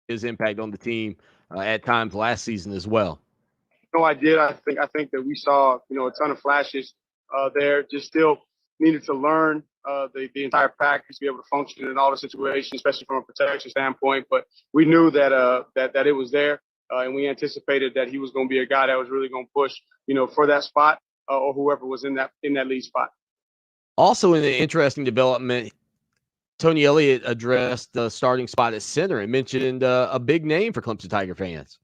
his impact on the team at times last season as well. No, I did. I think that we saw a ton of flashes there. Just still needed to learn the entire package, be able to function in all the situations, especially from a protection standpoint. But we knew that it was there, and we anticipated that he was going to be a guy that was really going to push for that spot or whoever was in that lead spot. Also, in an interesting development, Tony Elliott addressed the starting spot at center and mentioned a big name for Clemson Tiger fans.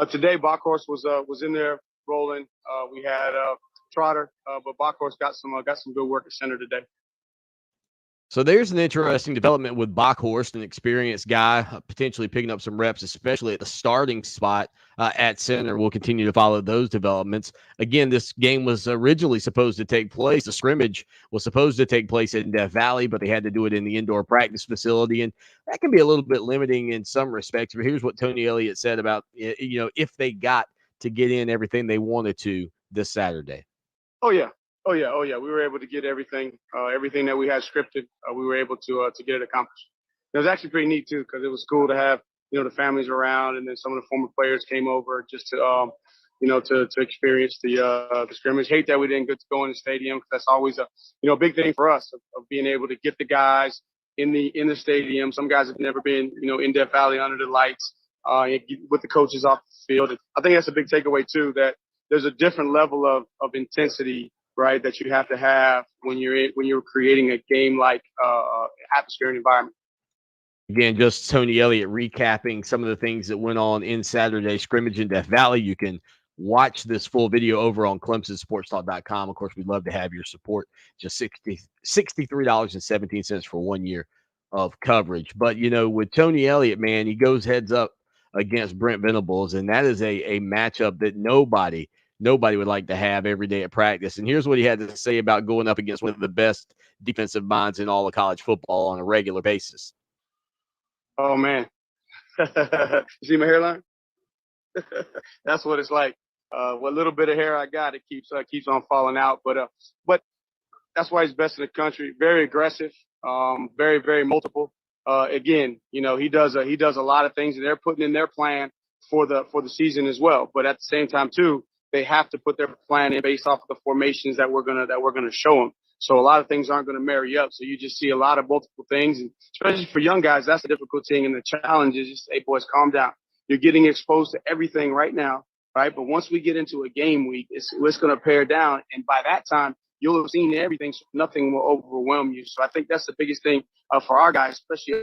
Today, Bockhorst was in there rolling. We had Trotter, but Bockhorst got some good work at center today. So there's an interesting development with Bockhorst, an experienced guy, potentially picking up some reps, especially at the starting spot at center. We'll continue to follow those developments. Again, this game was originally supposed to take place. The scrimmage was supposed to take place in Death Valley, but they had to do it in the indoor practice facility, and that can be a little bit limiting in some respects. But here's what Tony Elliott said about, if they got to get in everything they wanted to this Saturday. Oh, yeah. Oh yeah. We were able to get everything that we had scripted. We were able to get it accomplished. It was actually pretty neat too, because it was cool to have the families around, and then some of the former players came over just to to experience the scrimmage. Hate that we didn't get to go in the stadium, because that's always a big thing for us of being able to get the guys in the stadium. Some guys have never been in Death Valley under the lights with the coaches off the field. I think that's a big takeaway too, that there's a different level of intensity, right, that you have to have when you're creating a game-like atmosphere and environment. Again, just Tony Elliott recapping some of the things that went on in Saturday's scrimmage in Death Valley. You can watch this full video over on ClemsonSportsTalk.com. Of course, we'd love to have your support. Just $63.17 for 1 year of coverage. But, with Tony Elliott, man, he goes heads up against Brent Venables, and that is a matchup that nobody would like to have every day at practice. And here's what he had to say about going up against one of the best defensive minds in all of college football on a regular basis. Oh, man. You see my hairline? That's what it's like. What little bit of hair I got, it keeps on falling out. But that's why he's best in the country. Very aggressive, very, very multiple. Again, he does a lot of things, and they're putting in their plan for the season as well. But at the same time, too, they have to put their plan in based off of the formations that we're gonna show them. So a lot of things aren't going to marry up. So you just see a lot of multiple things, and especially for young guys, that's the difficult thing. And the challenge is just, hey, boys, calm down. You're getting exposed to everything right now, right? But once we get into a game week, it's going to pare down, and by that time, you'll have seen everything, so nothing will overwhelm you. So I think that's the biggest thing for our guys, especially.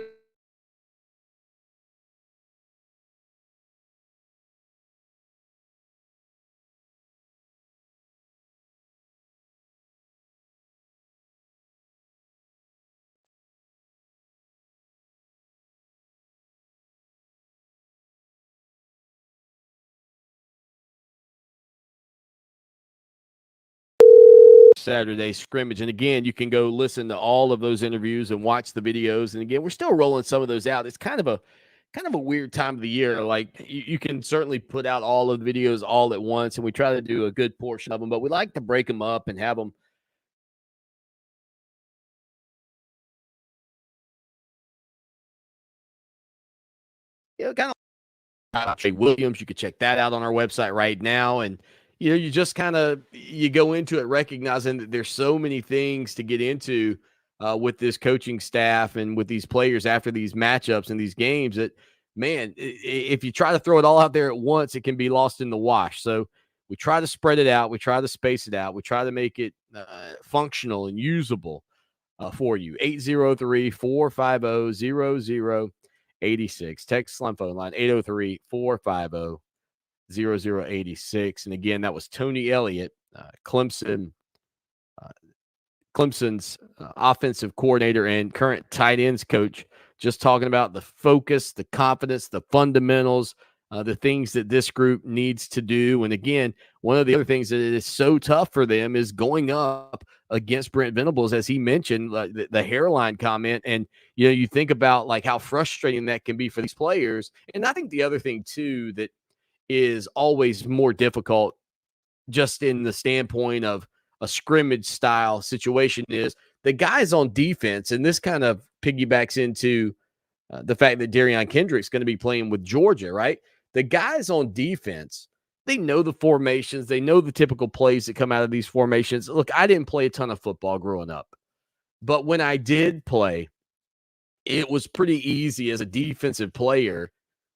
Saturday scrimmage. And again, you can go listen to all of those interviews and watch the videos. And again, we're still rolling some of those out. It's kind of a weird time of the year. Like you can certainly put out all of the videos all at once, and we try to do a good portion of them, but we like to break them up and have them kind of Trey Williams. You could check that out on our website right now. And you just you go into it recognizing that there's so many things to get into with this coaching staff and with these players after these matchups and these games that, man, if you try to throw it all out there at once, it can be lost in the wash. So we try to spread it out. We try to space it out. We try to make it functional and usable for you. 803-450-0086. Text line phone line 803-450-0086. And again, that was Tony Elliott, Clemson's offensive coordinator and current tight ends coach, just talking about the focus, the confidence, the fundamentals, the things that this group needs to do. And again, one of the other things that is so tough for them is going up against Brent Venables, as he mentioned, the hairline comment. And, you think about like how frustrating that can be for these players. And I think the other thing too, that is always more difficult just in the standpoint of a scrimmage style situation, is the guys on defense. And this kind of piggybacks into the fact that Darion Kendrick's going to be playing with Georgia, right? The guys on defense, they know the formations. They know the typical plays that come out of these formations. Look, I didn't play a ton of football growing up, but when I did play, it was pretty easy as a defensive player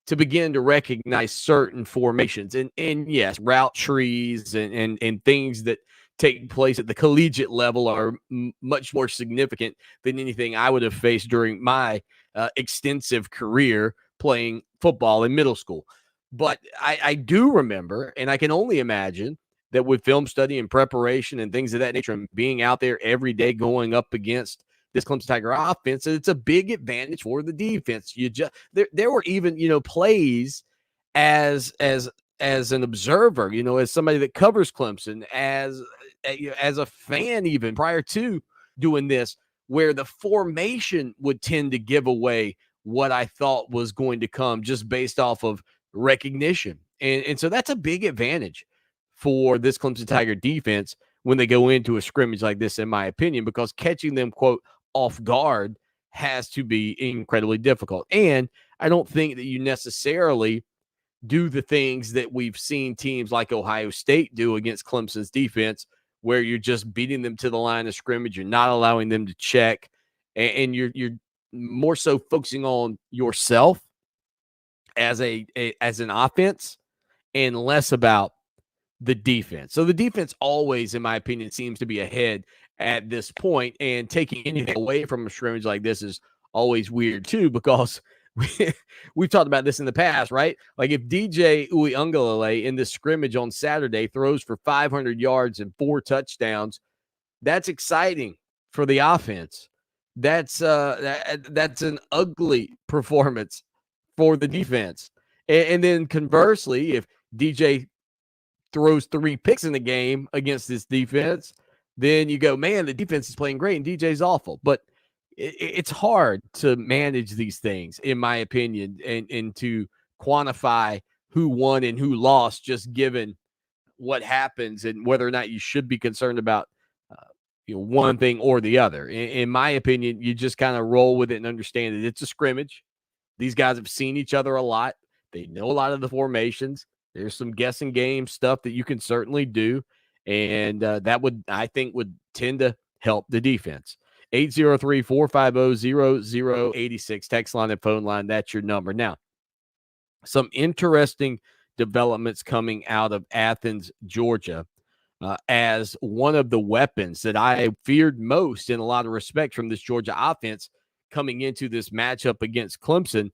to begin to recognize certain formations and yes, route trees and things that take place at the collegiate level are much more significant than anything I would have faced during my extensive career playing football in middle school. But I do remember, and I can only imagine that with film study and preparation and things of that nature, and being out there every day going up against this Clemson Tiger offense, it's a big advantage for the defense. You just there were even plays as an observer, as somebody that covers Clemson, as a fan, even prior to doing this, where the formation would tend to give away what I thought was going to come just based off of recognition. And so that's a big advantage for this Clemson Tiger defense when they go into a scrimmage like this, in my opinion, because catching them, quote, off guard has to be incredibly difficult. And I don't think that you necessarily do the things that we've seen teams like Ohio State do against Clemson's defense, where you're just beating them to the line of scrimmage. You're not allowing them to check, and you're more so focusing on yourself as an offense and less about the defense. So the defense always, in my opinion, seems to be ahead at this point, and taking anything away from a scrimmage like this is always weird too, because we've talked about this in the past, right? Like if DJ Uiagalelei in this scrimmage on Saturday throws for 500 yards and 4 touchdowns, that's exciting for the offense. That's an ugly performance for the defense. And then conversely, if DJ throws 3 picks in the game against this defense, then you go, man, the defense is playing great and DJ's awful. But it's hard to manage these things, in my opinion, and to quantify who won and who lost just given what happens and whether or not you should be concerned about one thing or the other. In my opinion, you just kind of roll with it and understand that it's a scrimmage. These guys have seen each other a lot. They know a lot of the formations. There's some guessing game stuff that you can certainly do. And that would tend to help the defense. 803-450-0086. Text line and phone line. That's your number. Now, some interesting developments coming out of Athens, Georgia, as one of the weapons that I feared most in a lot of respect from this Georgia offense coming into this matchup against Clemson.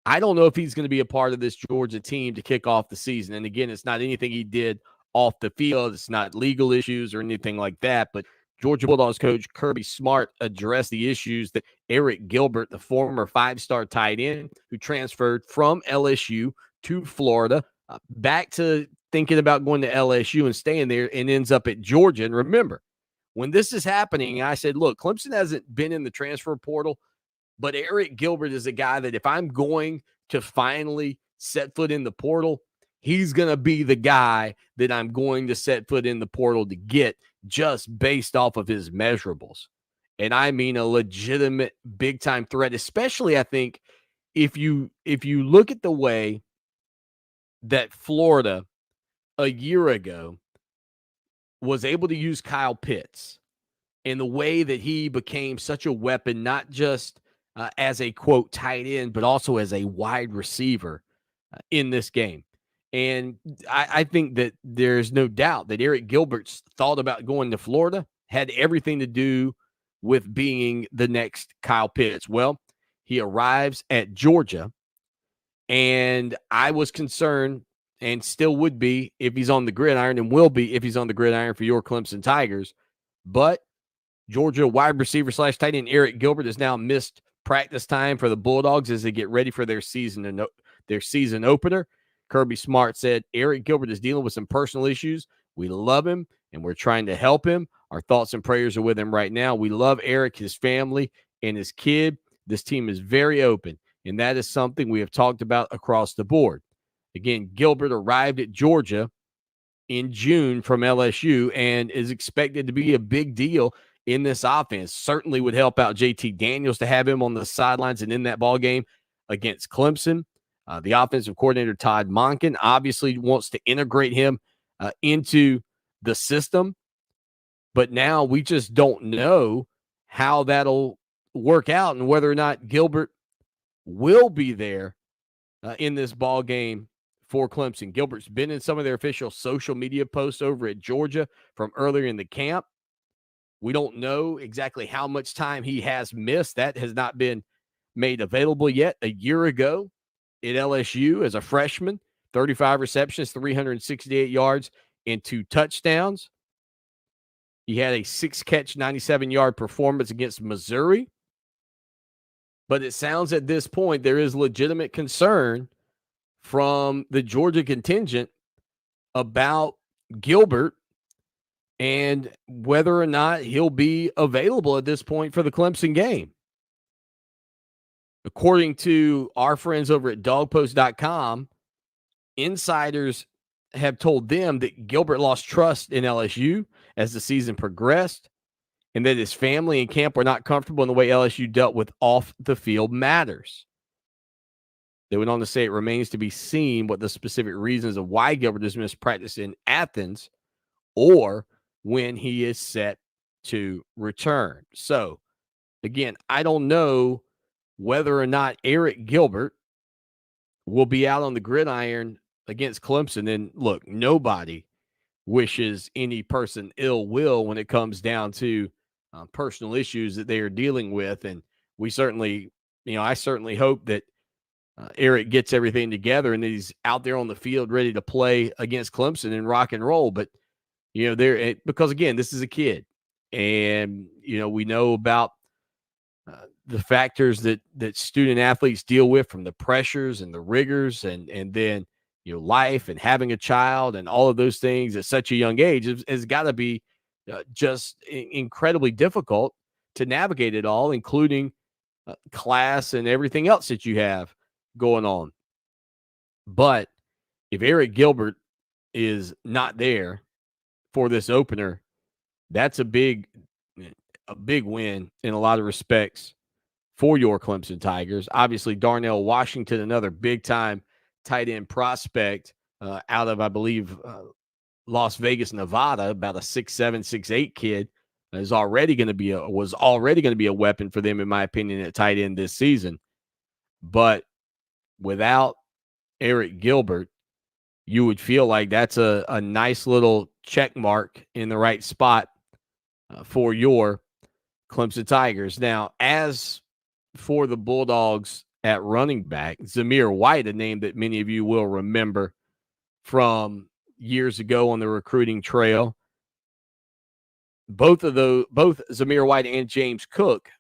I don't know if he's going to be a part of this Georgia team to kick off the season. And again, it's not anything he did off the field. It's not legal issues or anything like that. But Georgia Bulldogs coach Kirby Smart addressed the issues that Eric Gilbert, the former 5-star tight end who transferred from LSU to Florida, back to thinking about going to LSU and staying there, and ends up at Georgia. And remember, when this is happening, I said, look, Clemson hasn't been in the transfer portal, but Eric Gilbert is a guy that if I'm going to finally set foot in the portal, he's going to be the guy that I'm going to set foot in the portal to get, just based off of his measurables. And I mean a legitimate big-time threat, especially I think if you look at the way that Florida a year ago was able to use Kyle Pitts and the way that he became such a weapon, not just as a, quote, tight end, but also as a wide receiver in this game. And I think that there's no doubt that Eric Gilbert's thought about going to Florida had everything to do with being the next Kyle Pitts. Well, he arrives at Georgia, and I was concerned, and still would be if he's on the gridiron, and will be if he's on the gridiron for your Clemson Tigers. But Georgia wide receiver / tight end Eric Gilbert has now missed practice time for the Bulldogs as they get ready for their season opener. Kirby Smart said Eric Gilbert is dealing with some personal issues. We love him, and we're trying to help him. Our thoughts and prayers are with him right now. We love Eric, his family, and his kid. This team is very open, and that is something we have talked about across the board. Again, Gilbert arrived at Georgia in June from LSU and is expected to be a big deal in this offense. Certainly would help out JT Daniels to have him on the sidelines and in that ball game against Clemson. The offensive coordinator, Todd Monken, obviously wants to integrate him into the system. But now we just don't know how that'll work out and whether or not Gilbert will be there in this ball game for Clemson. Gilbert's been in some of their official social media posts over at Georgia from earlier in the camp. We don't know exactly how much time he has missed. That has not been made available yet. A year ago at LSU as a freshman, 35 receptions, 368 yards, and 2 touchdowns. He had a 6-catch, 97-yard performance against Missouri. But it sounds at this point there is legitimate concern from the Georgia contingent about Gilbert and whether or not he'll be available at this point for the Clemson game. According to our friends over at dogpost.com, insiders have told them that Gilbert lost trust in LSU as the season progressed and that his family and camp were not comfortable in the way LSU dealt with off-the-field matters. They went on to say it remains to be seen what the specific reasons of why Gilbert dismissed practice in Athens or when he is set to return. So, again, I don't know whether or not Eric Gilbert will be out on the gridiron against Clemson. And look, nobody wishes any person ill will when it comes down to personal issues that they are dealing with. And we certainly, I certainly hope that Eric gets everything together and that he's out there on the field ready to play against Clemson and rock and roll. But, because again, this is a kid and, we know about the factors that student athletes deal with, from the pressures and the rigors and then, life and having a child and all of those things at such a young age has got to be just incredibly difficult to navigate it all, including class and everything else that you have going on. But if Eric Gilbert is not there for this opener, that's a big win in a lot of respects for your Clemson Tigers. Obviously, Darnell Washington, another big-time tight end prospect out of, I believe, Las Vegas, Nevada, about a 6'7", 6'8" kid, was already going to be a weapon for them, in my opinion, at tight end this season. But without Eric Gilbert, you would feel like that's a nice little check mark in the right spot for your Clemson Tigers. Now, as for the Bulldogs at running back, Zamir White, a name that many of you will remember from years ago on the recruiting trail. Both Zamir White and James Cook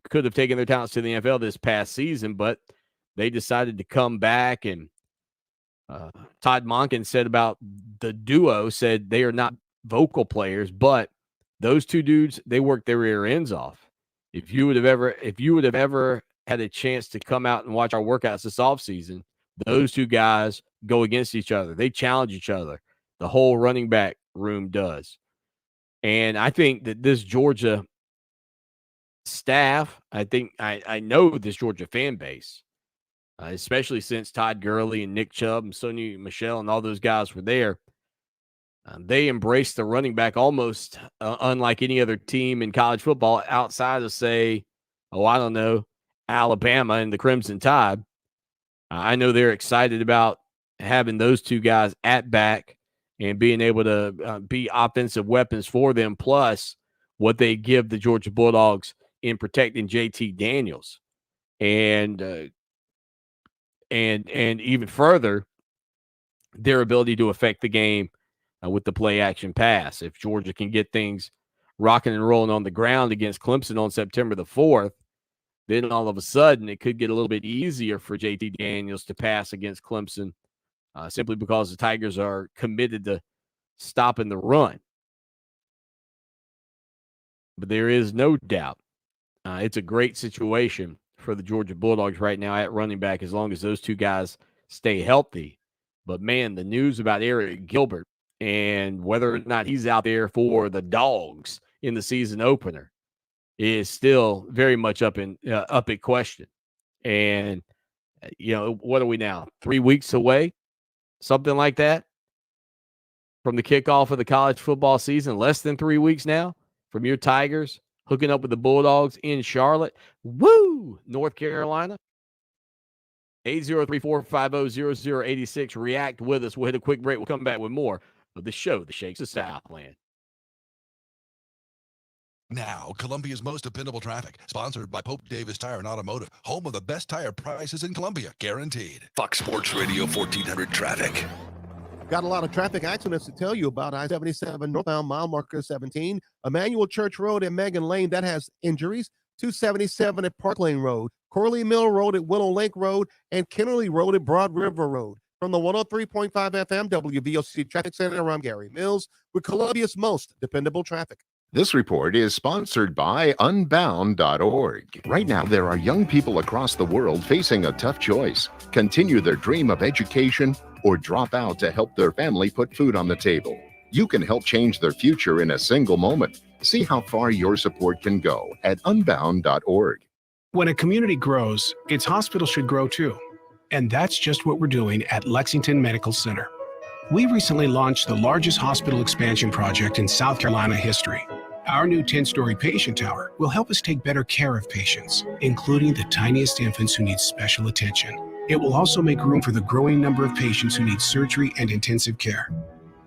could have taken their talents to the NFL this past season, but they decided to come back. And Todd Monken said about the duo, said they are not vocal players, but those two dudes, they work their rear ends off. If you would have ever had a chance to come out and watch our workouts this offseason, those two guys go against each other. They challenge each other. The whole running back room does. And I think that this Georgia staff, I know this Georgia fan base, especially since Todd Gurley and Nick Chubb and Sony Michel and all those guys were there, they embraced the running back almost unlike any other team in college football outside of, say, Alabama and the Crimson Tide. I know they're excited about having those two guys at back and being able to be offensive weapons for them, plus what they give the Georgia Bulldogs in protecting JT Daniels. And even further, their ability to affect the game with the play action pass. If Georgia can get things rocking and rolling on the ground against Clemson on September the 4th, then all of a sudden it could get a little bit easier for JT Daniels to pass against Clemson, simply because the Tigers are committed to stopping the run. But there is no doubt it's a great situation for the Georgia Bulldogs right now at running back, as long as those two guys stay healthy. But, man, the news about Eric Gilbert and whether or not he's out there for the Dogs in the season opener is still very much up at question. And, what are we now? 3 weeks away, something like that, from the kickoff of the college football season, less than 3 weeks now from your Tigers hooking up with the Bulldogs in Charlotte. Woo! North Carolina. 803-450-0086. React with us. We'll hit a quick break. We'll come back with more of the show, The Shakes of Southland. Now, Columbia's most dependable traffic, sponsored by Pope Davis Tire and Automotive, home of the best tire prices in Columbia, guaranteed. Fox Sports Radio 1400 traffic. Got a lot of traffic accidents to tell you about. I-77 northbound mile marker 17, Emmanuel Church Road and Megan Lane, that has injuries. 277 at Park Lane Road, Corley Mill Road at Willow Lake Road, and Kennerly Road at Broad River Road. From the 103.5 FM WVOC Traffic Center, I'm Gary Mills with Columbia's most dependable traffic. This report is sponsored by Unbound.org. Right now, there are young people across the world facing a tough choice: continue their dream of education or drop out to help their family put food on the table. You can help change their future in a single moment. See how far your support can go at Unbound.org. When a community grows, its hospital should grow too. And that's just what we're doing at Lexington Medical Center. We recently launched the largest hospital expansion project in South Carolina history. Our new 10-story patient tower will help us take better care of patients, including the tiniest infants who need special attention. It will also make room for the growing number of patients who need surgery and intensive care.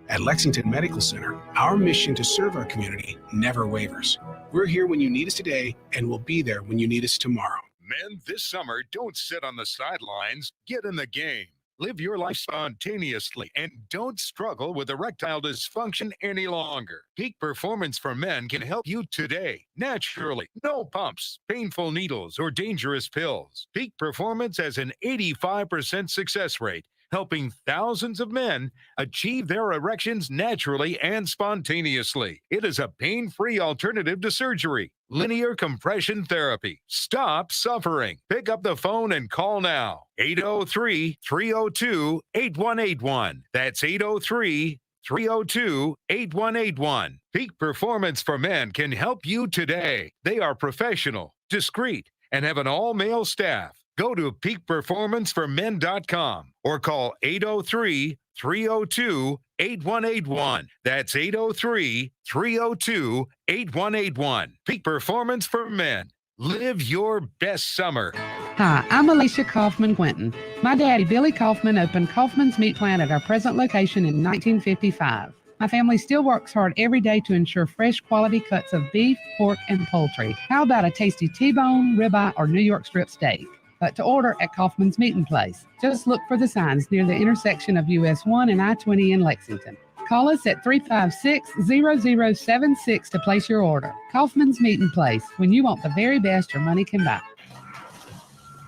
At Lexington Medical Center, our mission to serve our community never wavers. We're here when you need us today, and we'll be there when you need us tomorrow. Men, this summer, don't sit on the sidelines. Get in the game. Live your life spontaneously and don't struggle with erectile dysfunction any longer. Peak Performance for Men can help you today, naturally. No pumps, painful needles, or dangerous pills. Peak Performance has an 85% success rate, helping thousands of men achieve their erections naturally and spontaneously. It is a pain-free alternative to surgery. Linear compression therapy. Stop suffering. Pick up the phone and call now. 803-302-8181. That's 803-302-8181. Peak Performance for Men can help you today. They are professional, discreet, and have an all-male staff. Go to peakperformanceformen.com or call 803-302-8181. That's 803-302-8181. Peak Performance for Men. Live your best summer. Hi, I'm Alicia Kaufman-Quinton. My daddy, Billy Kaufman, opened Kaufman's Meat Plant at our present location in 1955. My family still works hard every day to ensure fresh quality cuts of beef, pork, and poultry. How about a tasty T-bone, ribeye, or New York strip steak? But to order at Kaufman's Meeting Place, just look for the signs near the intersection of US 1 and I-20 in Lexington. Call us at 356-0076 to place your order. Kaufman's Meeting Place, when you want the very best your money can buy.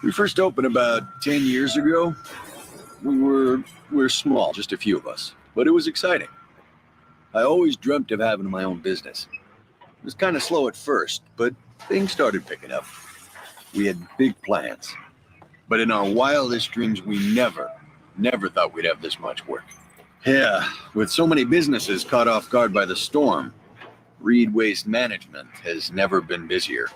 We first opened about 10 years ago. We were small, just a few of us, but it was exciting. I always dreamt of having my own business. It was kind of slow at first, but things started picking up. We had big plans, but in our wildest dreams, we never thought we'd have this much work. Yeah, with so many businesses caught off guard by the storm, Reed Waste Management has never been busier.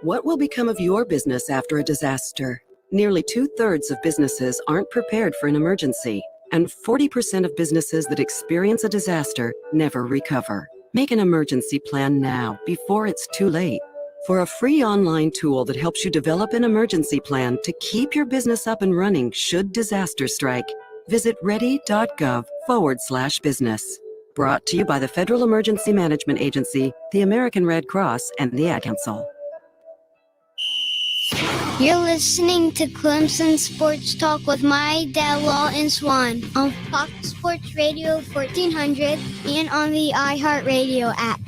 What will become of your business after a disaster? Nearly 2/3 of businesses aren't prepared for an emergency, and 40% of businesses that experience a disaster never recover. Make an emergency plan now, before it's too late. For a free online tool that helps you develop an emergency plan to keep your business up and running should disaster strike, visit ready.gov/business. Brought to you by the Federal Emergency Management Agency, the American Red Cross, and the Ad Council. You're listening to Clemson Sports Talk with my dad, Lawton Swan, on Fox Sports Radio 1400 and on the iHeartRadio app.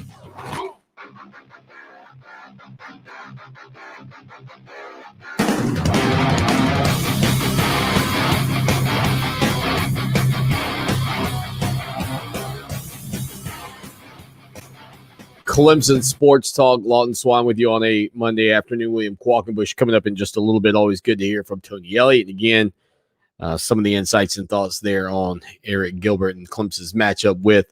Clemson Sports Talk, Lawton Swan with you on a Monday afternoon. William Qualkenbush coming up in just a little bit. Always good to hear from Tony Elliott. And again, some of the insights and thoughts there on Eric Gilbert and Clemson's matchup with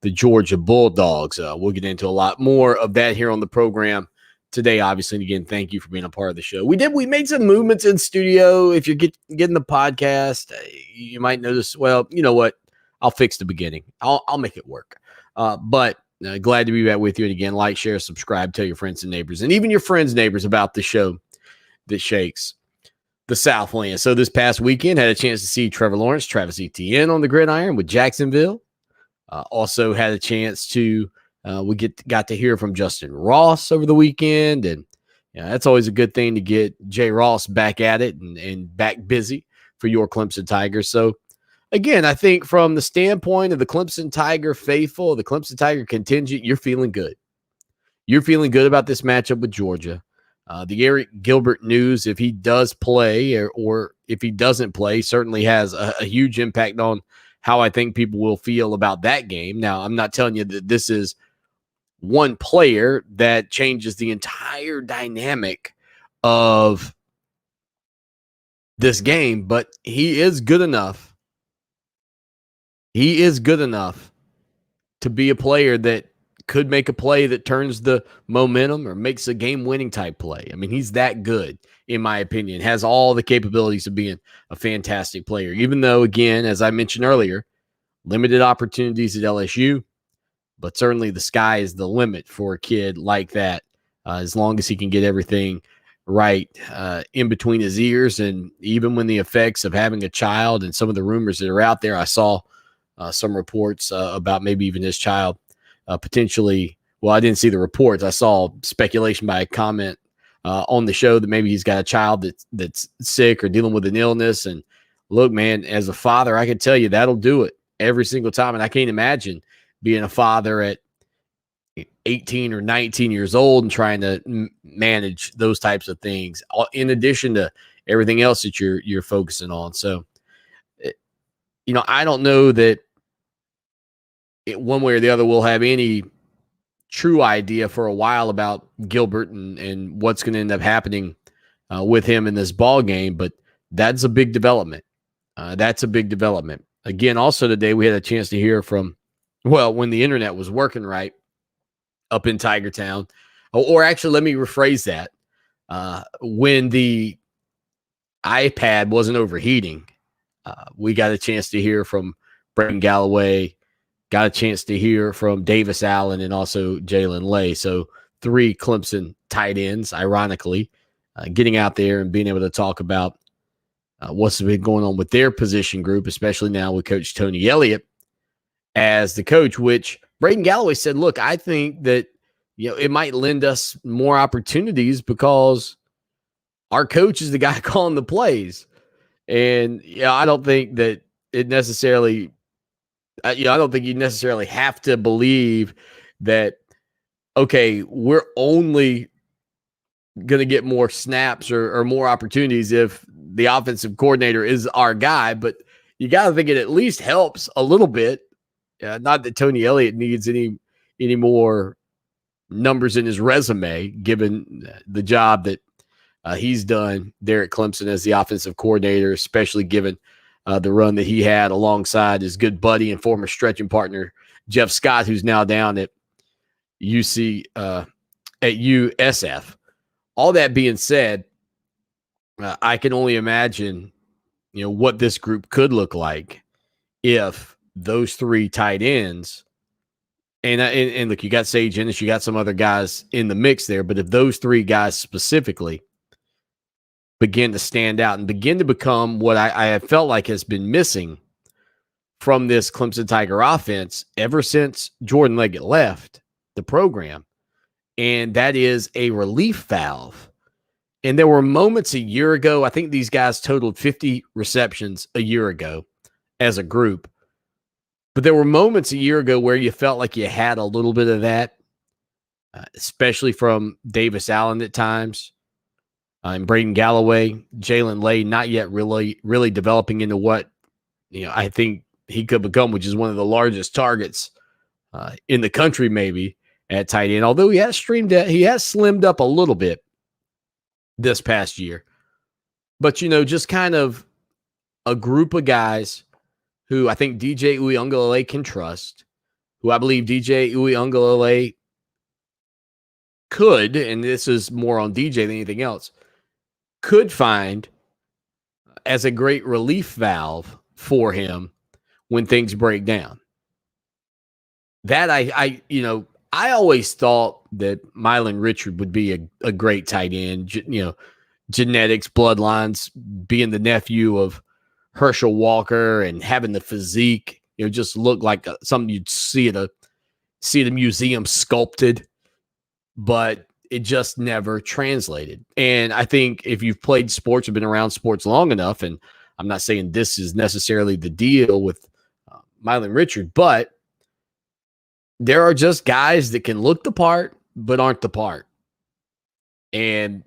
the Georgia Bulldogs. We'll get into a lot more of that here on the program today, obviously. And again, thank you for being a part of the show. We made some movements in studio. If you're getting the podcast, you might notice, well, you know what? I'll fix the beginning. I'll make it work. But glad to be back with you. And again, like, share, subscribe, tell your friends and neighbors, and even your friends' neighbors about the show that shakes the Southland. So this past weekend, had a chance to see Trevor Lawrence, Travis Etienne on the gridiron with Jacksonville. Also had a chance to got to hear from Justin Ross over the weekend, and that's always a good thing to get Jay Ross back at it and back busy for your Clemson Tigers. So again, I think from the standpoint of the Clemson Tiger faithful, the Clemson Tiger contingent, you're feeling good. You're feeling good about this matchup with Georgia. The Eric Gilbert news, if he does play or if he doesn't play, certainly has a huge impact on how I think people will feel about that game. Now, I'm not telling you that this is one player that changes the entire dynamic of this game, but he is good enough. He is good enough to be a player that could make a play that turns the momentum or makes a game-winning type play. I mean, he's that good, in my opinion. Has all the capabilities of being a fantastic player, even though, again, as I mentioned earlier, limited opportunities at LSU, but certainly the sky is the limit for a kid like that, as long as he can get everything right in between his ears. And even when the effects of having a child and some of the rumors that are out there, I saw some reports about maybe even his child potentially, well, I didn't see the reports. I saw speculation by a comment on the show that maybe he's got a child that's sick or dealing with an illness. And look, man, as a father, I can tell you that'll do it every single time. And I can't imagine being a father at 18 or 19 years old and trying to manage those types of things in addition to everything else that you're focusing on. So, I don't know that one way or the other we'll have any true idea for a while about Gilbert and what's going to end up happening with him in this ball game, but that's a big development. That's a big development. Again, also today we had a chance to hear from, well, when the internet was working right up in Tiger Town, or actually let me rephrase that. When the iPad wasn't overheating, we got a chance to hear from Brendan Galloway, got a chance to hear from Davis Allen and also Jalen Lay. So 3 Clemson tight ends, ironically, getting out there and being able to talk about what's been going on with their position group, especially now with Coach Tony Elliott as the coach, which Braden Galloway said, look, I think that it might lend us more opportunities because our coach is the guy calling the plays. And I don't think that it necessarily I don't think you necessarily have to believe that, okay, we're only going to get more snaps or more opportunities if the offensive coordinator is our guy. But you got to think it at least helps a little bit. Not that Tony Elliott needs any more numbers in his resume, given the job that he's done there at Clemson as the offensive coordinator, especially given the run that he had alongside his good buddy and former stretching partner, Jeff Scott, who's now down at USF. All that being said, I can only imagine, what this group could look like if those 3 tight ends, and look, you got Sage Ennis, you got some other guys in the mix there, but if those 3 guys specifically begin to stand out and begin to become what I have felt like has been missing from this Clemson Tiger offense ever since Jordan Leggett left the program, and that is a relief valve. And there were moments a year ago, I think these guys totaled 50 receptions a year ago as a group, but there were moments a year ago where you felt like you had a little bit of that, especially from Davis Allen at times. And Braden Galloway, Jalen Lay, not yet really developing into what I think he could become, which is one of the largest targets in the country, maybe at tight end. Although he has slimmed up a little bit this past year, but just kind of a group of guys who I think DJ Uiagalelei can trust, who I believe DJ Uiagalelei could, and this is more on DJ than anything else, could find as a great relief valve for him when things break down. That I always thought that Mylan Richard would be a great tight end, genetics, bloodlines, being the nephew of Herschel Walker and having the physique, just look like something you'd see at a museum sculpted, but it just never translated. And I think if you've played sports or been around sports long enough, and I'm not saying this is necessarily the deal with Mylan Richard, but there are just guys that can look the part, but aren't the part. And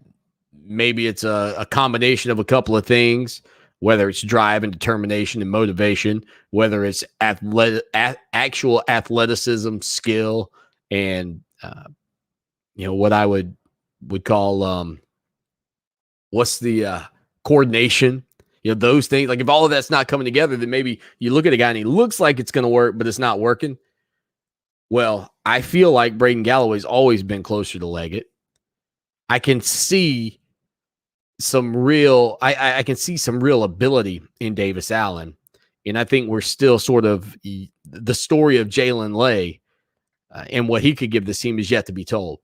maybe it's a combination of a couple of things, whether it's drive and determination and motivation, whether it's actual athleticism, skill, and what I would call what's the coordination, those things. Like if all of that's not coming together, then maybe you look at a guy and he looks like it's going to work, but it's not working. Well, I feel like Braden Galloway's always been closer to Leggett. I can see some real ability in Davis Allen. And I think we're still sort of the story of Jalen Lay and what he could give this team is yet to be told.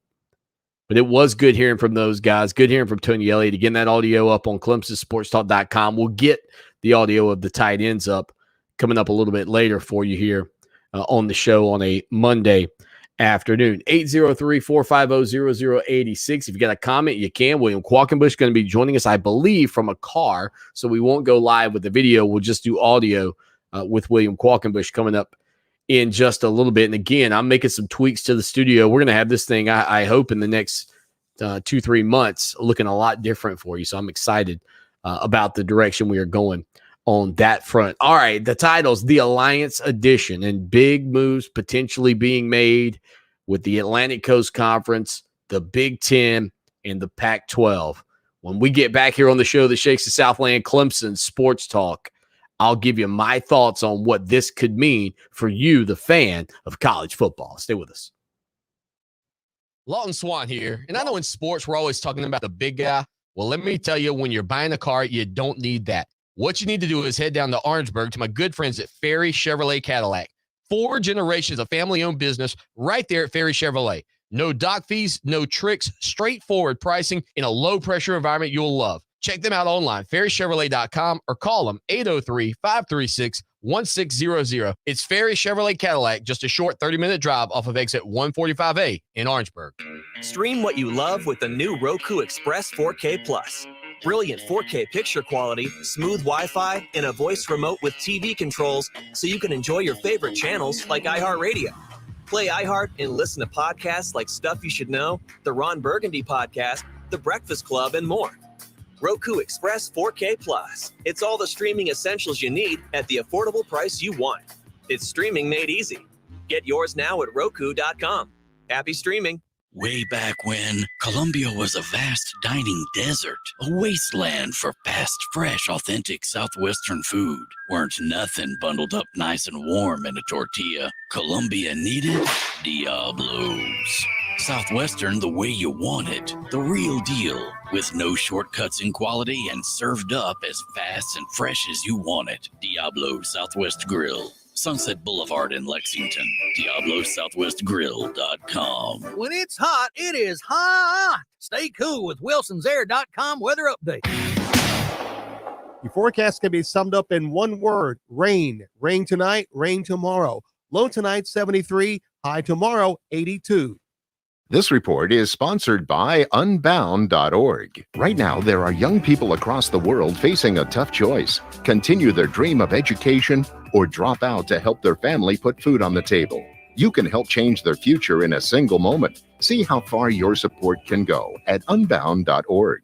But it was good hearing from those guys, good hearing from Tony Elliott. Again, that audio up on ClemsonSportsTalk.com. We'll get the audio of the tight ends up coming up a little bit later for you here on the show on a Monday afternoon. 803-450-0086. If you got a comment, you can. William Qualkenbush going to be joining us, I believe, from a car, so we won't go live with the video. We'll just do audio with William Qualkenbush coming up in just a little bit. And again, I'm making some tweaks to the studio. We're going to have this thing, I hope, in the next 2-3 months looking a lot different for you. So I'm excited about the direction we are going on that front. All right, the titles, the Alliance Edition, and big moves potentially being made with the Atlantic Coast Conference, the Big Ten, and the Pac-12. When we get back here on the show that shakes the Southland, Clemson Sports Talk, I'll give you my thoughts on what this could mean for you, the fan of college football. Stay with us. Lawton Swan here. And I know in sports, we're always talking about the big guy. Well, let me tell you, when you're buying a car, you don't need that. What you need to do is head down to Orangeburg to my good friends at Ferry Chevrolet Cadillac. 4 generations of family-owned business right there at Ferry Chevrolet. No dock fees, no tricks, straightforward pricing in a low-pressure environment you'll love. Check them out online, ferrychevrolet.com, or call them 803-536-1600. It's Ferry Chevrolet Cadillac, just a short 30-minute drive off of exit 145A in Orangeburg. Stream what you love with the new Roku Express 4K Plus. Brilliant 4K picture quality, smooth Wi-Fi, and a voice remote with TV controls so you can enjoy your favorite channels like iHeartRadio. Play iHeart and listen to podcasts like Stuff You Should Know, the Ron Burgundy Podcast, The Breakfast Club, and more. Roku Express 4K Plus. It's all the streaming essentials you need at the affordable price you want. It's streaming made easy. Get yours now at Roku.com. Happy streaming. Way back when, Columbia was a vast dining desert, a wasteland for fast, fresh, authentic Southwestern food. Weren't nothing bundled up nice and warm in a tortilla. Columbia needed Diablos. Southwestern the way you want it, the real deal, with no shortcuts in quality and served up as fast and fresh as you want it. Diablo Southwest Grill, Sunset Boulevard in Lexington. DiabloSouthwestGrill.com. When it's hot, it is hot. Stay cool with Wilson'sAir.com weather update. Your forecast can be summed up in one word: rain. Rain tonight, rain tomorrow. Low tonight, 73. High tomorrow, 82. This report is sponsored by Unbound.org. Right now, there are young people across the world facing a tough choice: continue their dream of education or drop out to help their family put food on the table. You can help change their future in a single moment. See how far your support can go at Unbound.org.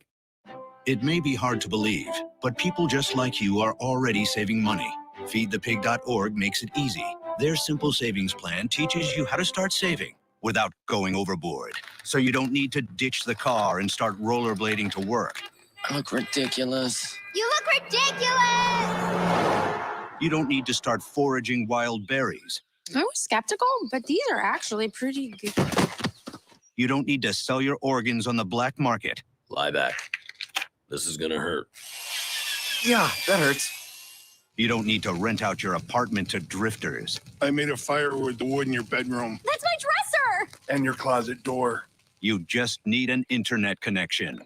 It may be hard to believe, but people just like you are already saving money. FeedThePig.org makes it easy. Their simple savings plan teaches you how to start saving without going overboard, so you don't need to ditch the car and start rollerblading to work. I look ridiculous. You look ridiculous! You don't need to start foraging wild berries, I was skeptical, but these are actually pretty good. You don't need to sell your organs on the black market. Lie back. This is gonna hurt. Yeah, that hurts. You don't need to rent out your apartment to drifters. I made a fire with the wood in your bedroom That's my dresser! and your closet door. You just need an internet connection.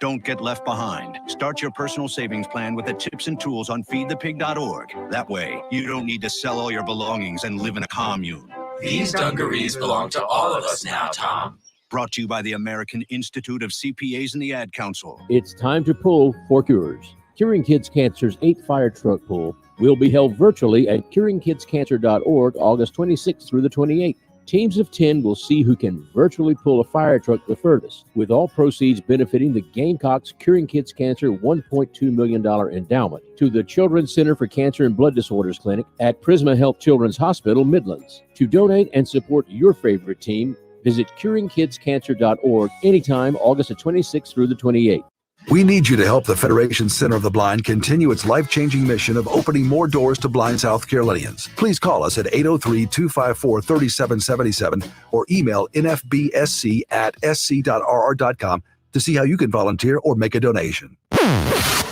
Don't get left behind. Start your personal savings plan with the tips and tools on feedthepig.org. That way, you don't need to sell all your belongings and live in a commune. These dungarees belong to all of us now, Tom. Brought to you by the American Institute of CPAs and the Ad Council. It's time to pull for Cures. Curing Kids Cancer's 8th fire truck pull will be held virtually at curingkidscancer.org August 26th through the 28th. Teams of 10 will see who can virtually pull a fire truck the furthest, with all proceeds benefiting the Gamecocks Curing Kids Cancer $1.2 million endowment to the Children's Center for Cancer and Blood Disorders Clinic at Prisma Health Children's Hospital, Midlands. To donate and support your favorite team, visit curingkidscancer.org anytime August the 26th through the 28th. We need you to help the Federation Center of the Blind continue its life-changing mission of opening more doors to blind South Carolinians. Please call us at 803-254-3777 or email nfbsc@sc.rr.com to see how you can volunteer or make a donation.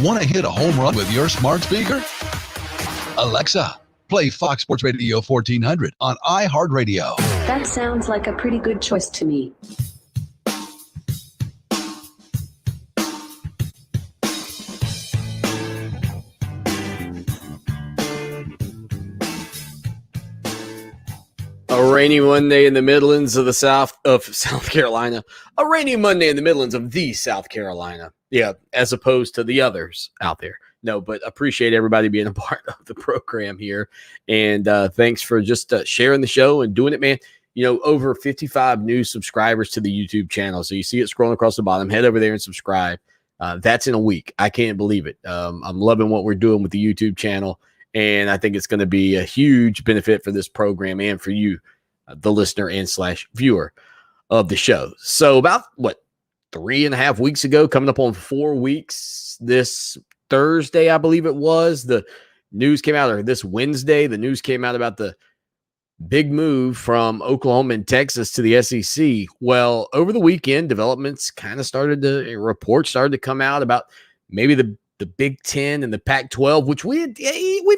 Want to hit a home run with your smart speaker? Alexa, play Fox Sports Radio 1400 on iHeartRadio. That sounds like a pretty good choice to me. A rainy Monday in the Midlands of South Carolina. A rainy Monday in the Midlands of the South Carolina. Yeah, as opposed to the others out there. No, but appreciate everybody being a part of the program here. And thanks for just sharing the show and doing it, man. You know, over 55 new subscribers to the YouTube channel. So you see it scrolling across the bottom. Head over there and subscribe. That's in a week. I can't believe it. I'm loving what we're doing with the YouTube channel. And I think it's going to be a huge benefit for this program and for you, the listener and / viewer of the show. So about, 3.5 weeks ago, coming up on 4 weeks, this Thursday, I believe it was, the news came out, or this Wednesday, the news came out about the big move from Oklahoma and Texas to the SEC. Well, over the weekend, developments kind of reports started to come out about maybe the Big Ten and the Pac-12, which we've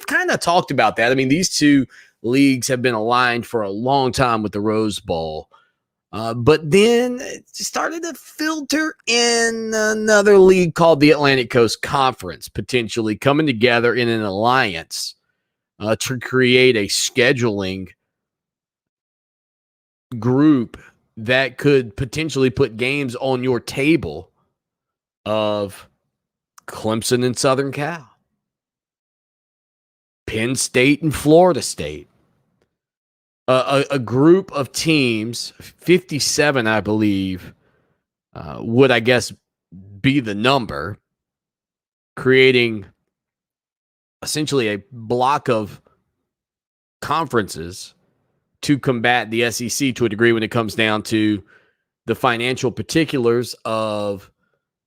kind of talked about that. I mean, these two leagues have been aligned for a long time with the Rose Bowl. But then it started to filter in another league called the Atlantic Coast Conference, potentially coming together in an alliance to create a scheduling group that could potentially put games on your table of Clemson and Southern Cal, Penn State and Florida State, a group of teams, 57, I believe, would, I guess, be the number, creating essentially a block of conferences to combat the SEC to a degree when it comes down to the financial particulars of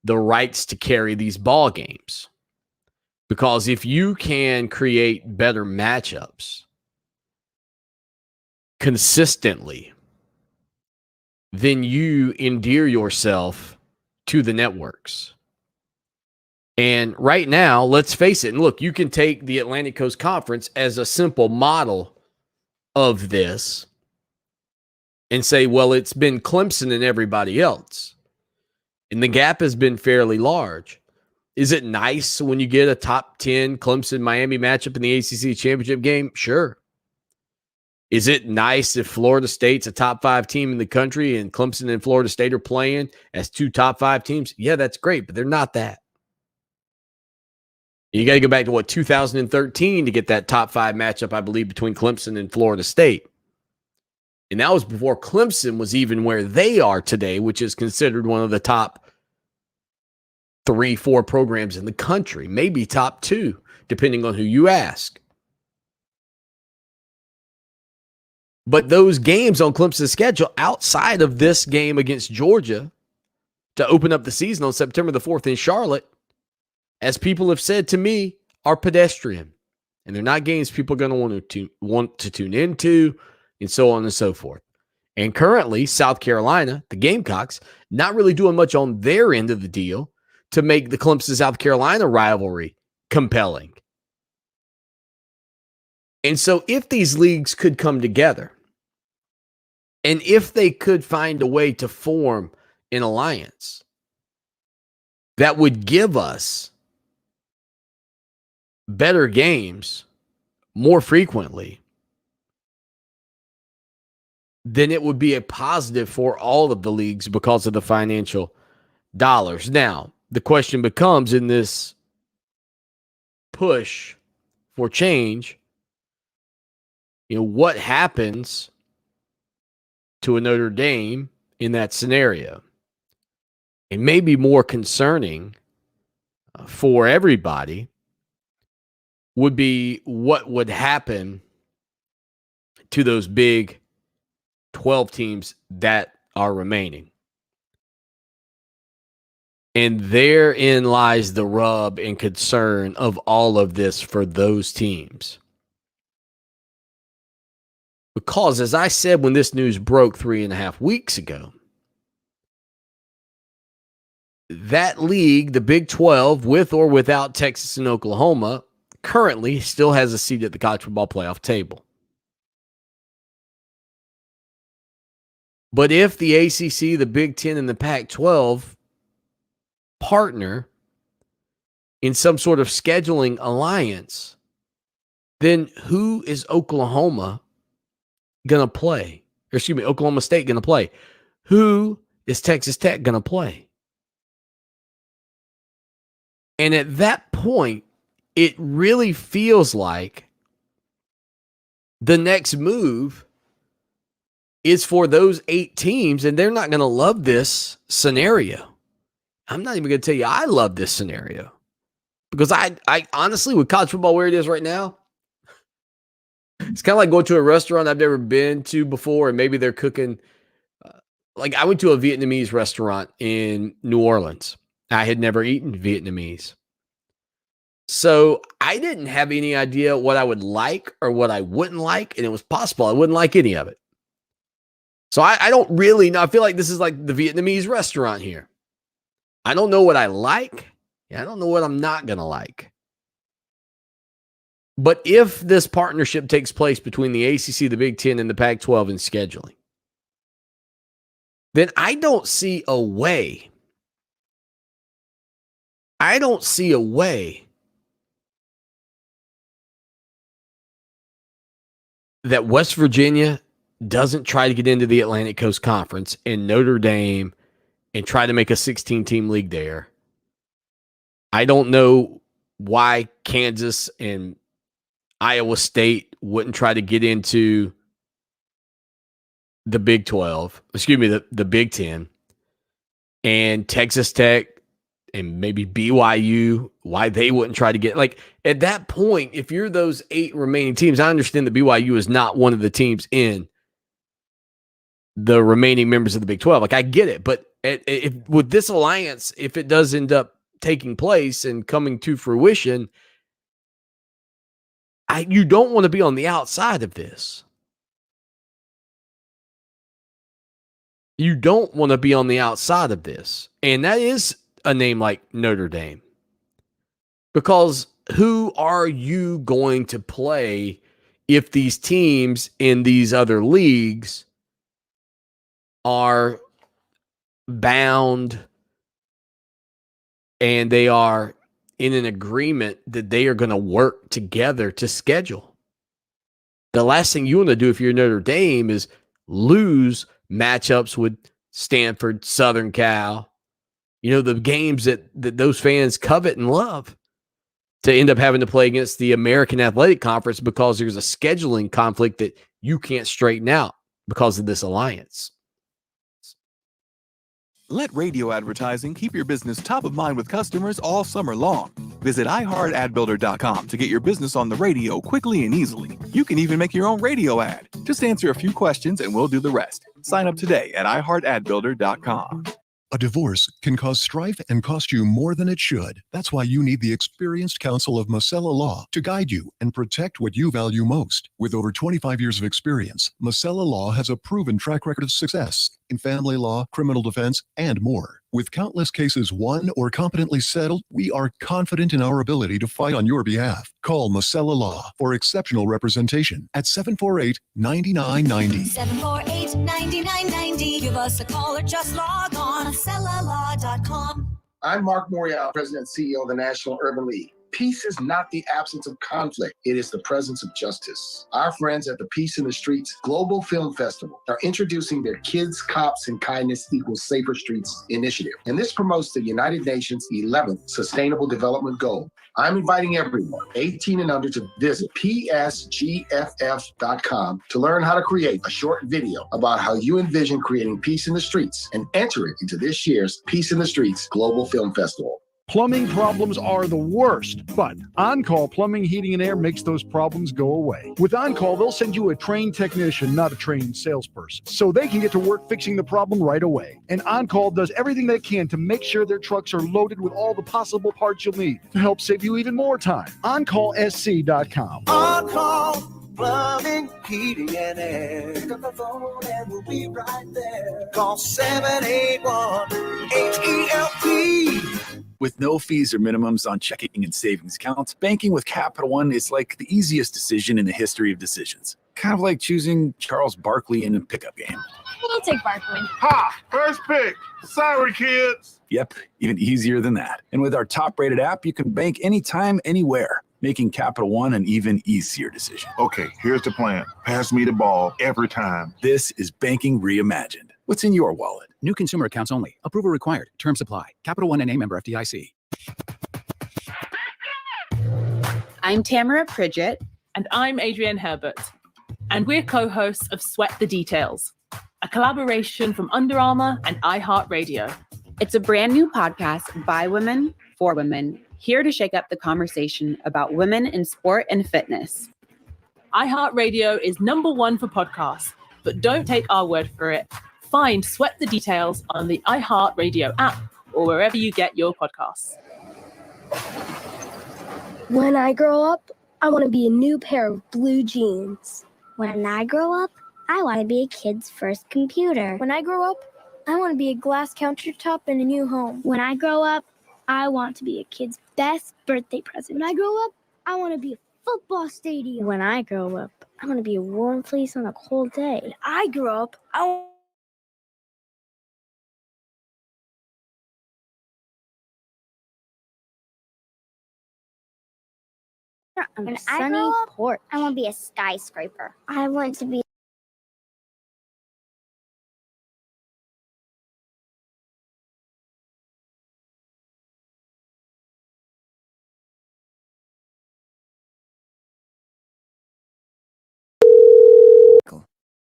the rights to carry these ball games. Because if you can create better matchups consistently, then you endear yourself to the networks. And right now, let's face it, and look, you can take the Atlantic Coast Conference as a simple model of this and say, well, it's been Clemson and everybody else. And the gap has been fairly large. Is it nice when you get a top 10 Clemson-Miami matchup in the ACC championship game? Sure. Is it nice if Florida State's a top 5 team in the country and Clemson and Florida State are playing as 2 top 5 teams? Yeah, that's great, but they're not that. You got to go back to 2013 to get that top 5 matchup, I believe, between Clemson and Florida State. And that was before Clemson was even where they are today, which is considered one of the top 3-4 programs in the country, maybe top 2, depending on who you ask. But those games on Clemson's schedule outside of this game against Georgia to open up the season on September the 4th in Charlotte, as people have said to me, are pedestrian. and they're not games people are going to want to tune into, and so on and so forth. And currently, South Carolina, the Gamecocks, not really doing much on their end of the deal to make the Clemson-South Carolina rivalry compelling. And so if these leagues could come together, and if they could find a way to form an alliance that would give us better games more frequently, then it would be a positive for all of the leagues because of the financial dollars. Now, the question becomes, in this push for change, what happens to a Notre Dame in that scenario? It may be more concerning for everybody would be what would happen to those big 12 teams that are remaining. And therein lies the rub and concern of all of this for those teams. Because, as I said when this news broke 3.5 weeks ago, that league, the Big 12, with or without Texas and Oklahoma, currently still has a seat at the college football playoff table. But if the ACC, the Big 10, and the Pac-12 partner in some sort of scheduling alliance, then who is Oklahoma going to play? Or excuse me, Oklahoma State going to play? Who is Texas Tech going to play? And at that point, it really feels like the next move is for those 8 teams, and they're not going to love this scenario. I'm not even going to tell you I love this scenario. Because I honestly, with college football where it is right now, it's kind of like going to a restaurant I've never been to before, and maybe they're cooking. Like I went to a Vietnamese restaurant in New Orleans. I had never eaten Vietnamese. So I didn't have any idea what I would like or what I wouldn't like, and it was possible I wouldn't like any of it. So I don't really know. I feel like this is like the Vietnamese restaurant here. I don't know what I like. I don't know what I'm not going to like. But if this partnership takes place between the ACC, the Big 10, and the Pac-12 in scheduling, then I don't see a way. I don't see a way that West Virginia doesn't try to get into the Atlantic Coast Conference and Notre Dame and try to make a 16-team league there. I don't know why Kansas and Iowa State wouldn't try to get into the Big 12, excuse me, the Big 10, and Texas Tech and maybe BYU, why they wouldn't try to get, like, at that point, if you're those 8 remaining teams, I understand that BYU is not one of the teams in the remaining members of the Big 12. Like, I get it, but if with this alliance, if it does end up taking place and coming to fruition, you don't want to be on the outside of this. You don't want to be on the outside of this. And that is a name like Notre Dame. Because who are you going to play if these teams in these other leagues are bound and they are in an agreement that they are going to work together to schedule? The last thing you want to do if you're Notre Dame is lose matchups with Stanford, Southern Cal, the games that those fans covet and love, to end up having to play against the American Athletic Conference because there's a scheduling conflict that you can't straighten out because of this alliance. Let radio advertising keep your business top of mind with customers all summer long. Visit iHeartAdBuilder.com to get your business on the radio quickly and easily. You can even make your own radio ad. Just answer a few questions and we'll do the rest. Sign up today at iHeartAdBuilder.com. A divorce can cause strife and cost you more than it should. That's why you need the experienced counsel of Masella Law to guide you and protect what you value most. With over 25 years of experience, Masella Law has a proven track record of success in family law, criminal defense, and more. With countless cases won or competently settled, we are confident in our ability to fight on your behalf. Call Masella Law for exceptional representation at 748-9990. 748-9990. Give us a call or just log on MasellaLaw.com. I'm Mark Morial, President and CEO of the National Urban League. Peace is not the absence of conflict. It is the presence of justice. Our friends at the Peace in the Streets Global Film Festival are introducing their Kids, Cops, and Kindness Equals Safer Streets initiative. And this promotes the United Nations 11th Sustainable Development Goal. I'm inviting everyone, 18 and under, to visit psgff.com to learn how to create a short video about how you envision creating peace in the streets and enter it into this year's Peace in the Streets Global Film Festival. Plumbing problems are the worst, but On-Call Plumbing, Heating, and Air makes those problems go away. With On-Call, they'll send you a trained technician, not a trained salesperson, so they can get to work fixing the problem right away. And On-Call does everything they can to make sure their trucks are loaded with all the possible parts you'll need to help save you even more time. OnCallSC.com. On-Call Plumbing, Heating, and Air. Pick up the phone and we'll be right there. Call 781-HELP. With no fees or minimums on checking and savings accounts, banking with Capital One is like the easiest decision in the history of decisions. Kind of like choosing Charles Barkley in a pickup game. We'll take Barkley. Ha! First pick. Sorry, kids. Yep, even easier than that. And with our top-rated app, you can bank anytime, anywhere, making Capital One an even easier decision. Okay, here's the plan. Pass me the ball every time. This is banking reimagined. What's in your wallet? New consumer accounts only. Approval required. Terms apply. Capital One NA member FDIC. I'm Tamara Pridgett. And I'm Adrienne Herbert. And we're co-hosts of Sweat the Details, a collaboration from Under Armour and iHeartRadio. It's a brand new podcast by women, for women, here to shake up the conversation about women in sport and fitness. iHeartRadio is #1 for podcasts, but don't take our word for it. Find Sweat the Details on the iHeartRadio app or wherever you get your podcasts. When I grow up, I want to be a new pair of blue jeans. When I grow up, I want to be a kid's first computer. When I grow up, I want to be a glass countertop in a new home. When I grow up, I want to be a kid's best birthday present. When I grow up, I want to be a football stadium. When I grow up, I want to be a warm fleece on a cold day. When I grow up, I want on a sunny porch. I want to be a skyscraper. I want to be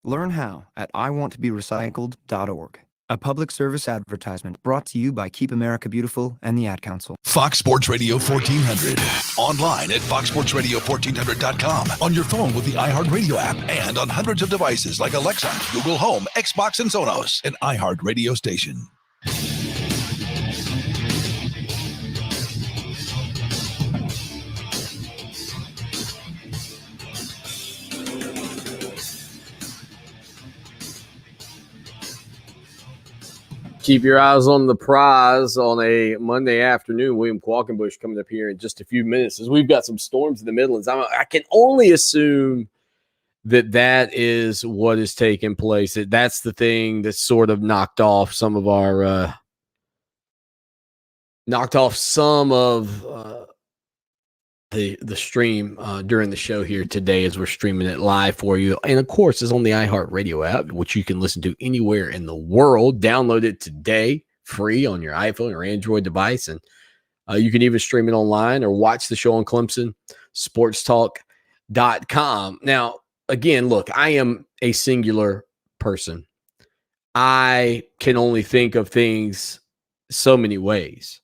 Learn how at iwanttoberecycled.org. A public service advertisement brought to you by Keep America Beautiful and the Ad Council. Fox Sports Radio 1400. Online at foxsportsradio1400.com. On your phone with the iHeartRadio app and on hundreds of devices like Alexa, Google Home, Xbox, and Sonos. An iHeartRadio station. Keep your eyes on the prize on a Monday afternoon. William Qualkenbush coming up here in just a few minutes as we've got some storms in the Midlands. I can only assume that is what is taking place. That's the thing that sort of knocked off some of the stream during the show here today as we're streaming it live for you. And of course, it's on the iHeartRadio app, which you can listen to anywhere in the world. Download it today, free on your iPhone or Android device. And you can even stream it online or watch the show on ClemsonSportsTalk.com. Now, again, look, I am a singular person. I can only think of things so many ways.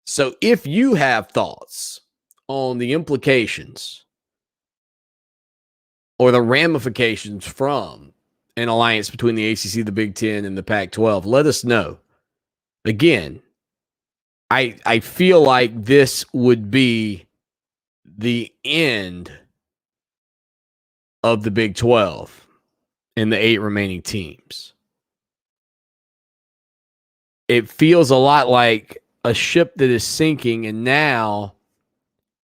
So if you have thoughts on the implications or the ramifications from an alliance between the ACC, the Big Ten, and the Pac-12, let us know. again, I feel like this would be the end of the Big 12 and the 8 remaining teams. It feels a lot like a ship that is sinking, and now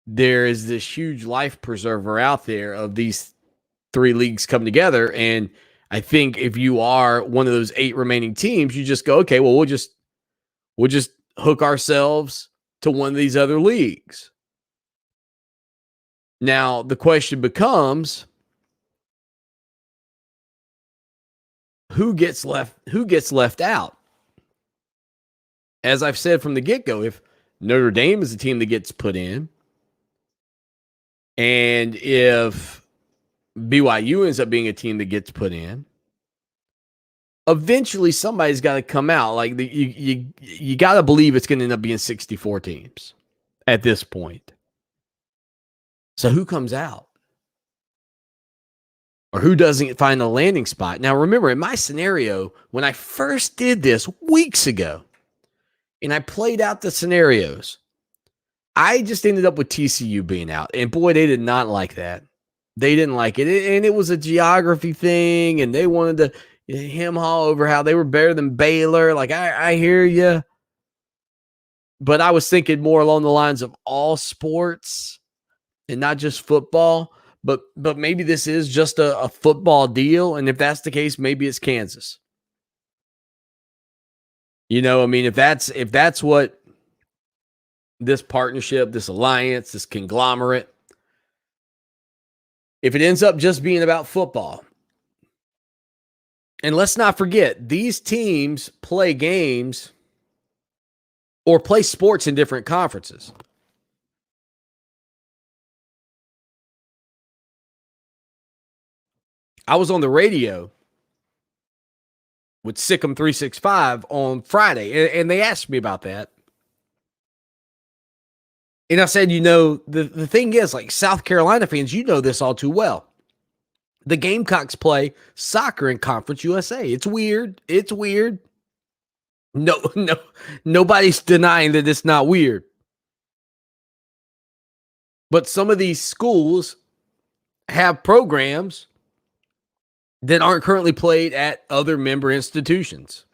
there is this huge life preserver out there of these 3 leagues come together. And I think if you are one of those 8 remaining teams, you just go, okay, well, we'll just hook ourselves to one of these other leagues. Now, the question becomes, who gets left out? As I've said from the get-go, if Notre Dame is the team that gets put in, and if BYU ends up being a team that gets put in, eventually somebody's got to come out. Like you got to believe it's going to end up being 64 teams at this point. So who comes out? Or who doesn't find a landing spot? Now, remember, in my scenario, when I first did this weeks ago, and I played out the scenarios, I just ended up with TCU being out. And boy, they did not like that. They didn't like it. And it was a geography thing, and they wanted to hem-haw over how they were better than Baylor. Like, I hear you. But I was thinking more along the lines of all sports and not just football. But maybe this is just a football deal. And if that's the case, maybe it's Kansas. You know, I mean, if that's what this partnership, this alliance, this conglomerate, if it ends up just being about football, and let's not forget, these teams play games or play sports in different conferences. I was on the radio with Sikkim 365 on Friday, and they asked me about that. And I said, you know, the thing is, like, South Carolina fans, you know this all too well. The Gamecocks play soccer in Conference USA. It's weird. It's weird. No, nobody's denying that it's not weird. But some of these schools have programs that aren't currently played at other member institutions.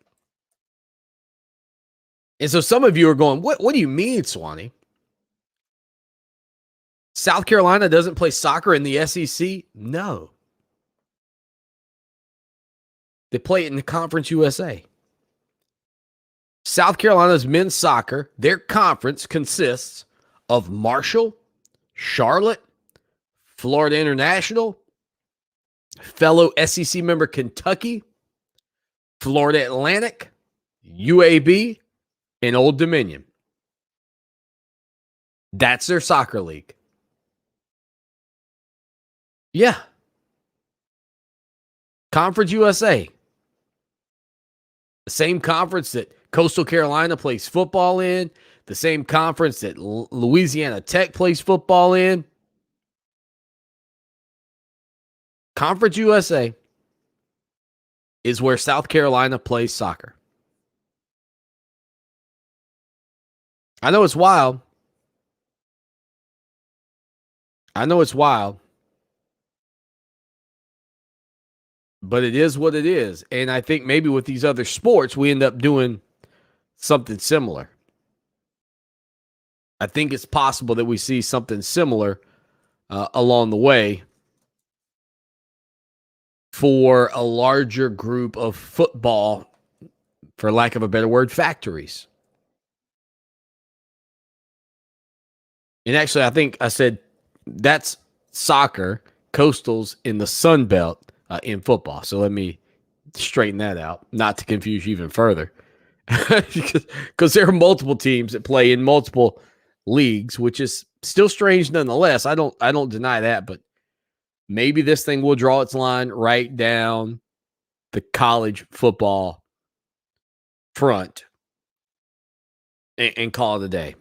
And so some of you are going, what do you mean, Swanee? South Carolina doesn't play soccer in the SEC? No. They play it in the Conference USA. South Carolina's men's soccer, their conference consists of Marshall, Charlotte, Florida International, fellow SEC member Kentucky, Florida Atlantic, UAB, and Old Dominion. That's their soccer league. Yeah. Conference USA. The same conference that Coastal Carolina plays football in, the same conference that Louisiana Tech plays football in. Conference USA is where South Carolina plays soccer. I know it's wild. But it is what it is. And I think maybe with these other sports, we end up doing something similar. I think it's possible that we see something similar along the way for a larger group of football, for lack of a better word, factories. And actually, I think I said that's soccer, Coastal's in the Sun Belt in football. So let me straighten that out, not to confuse you even further. Because there are multiple teams that play in multiple leagues, which is still strange nonetheless. I don't deny that, but maybe this thing will draw its line right down the college football front and call it a day.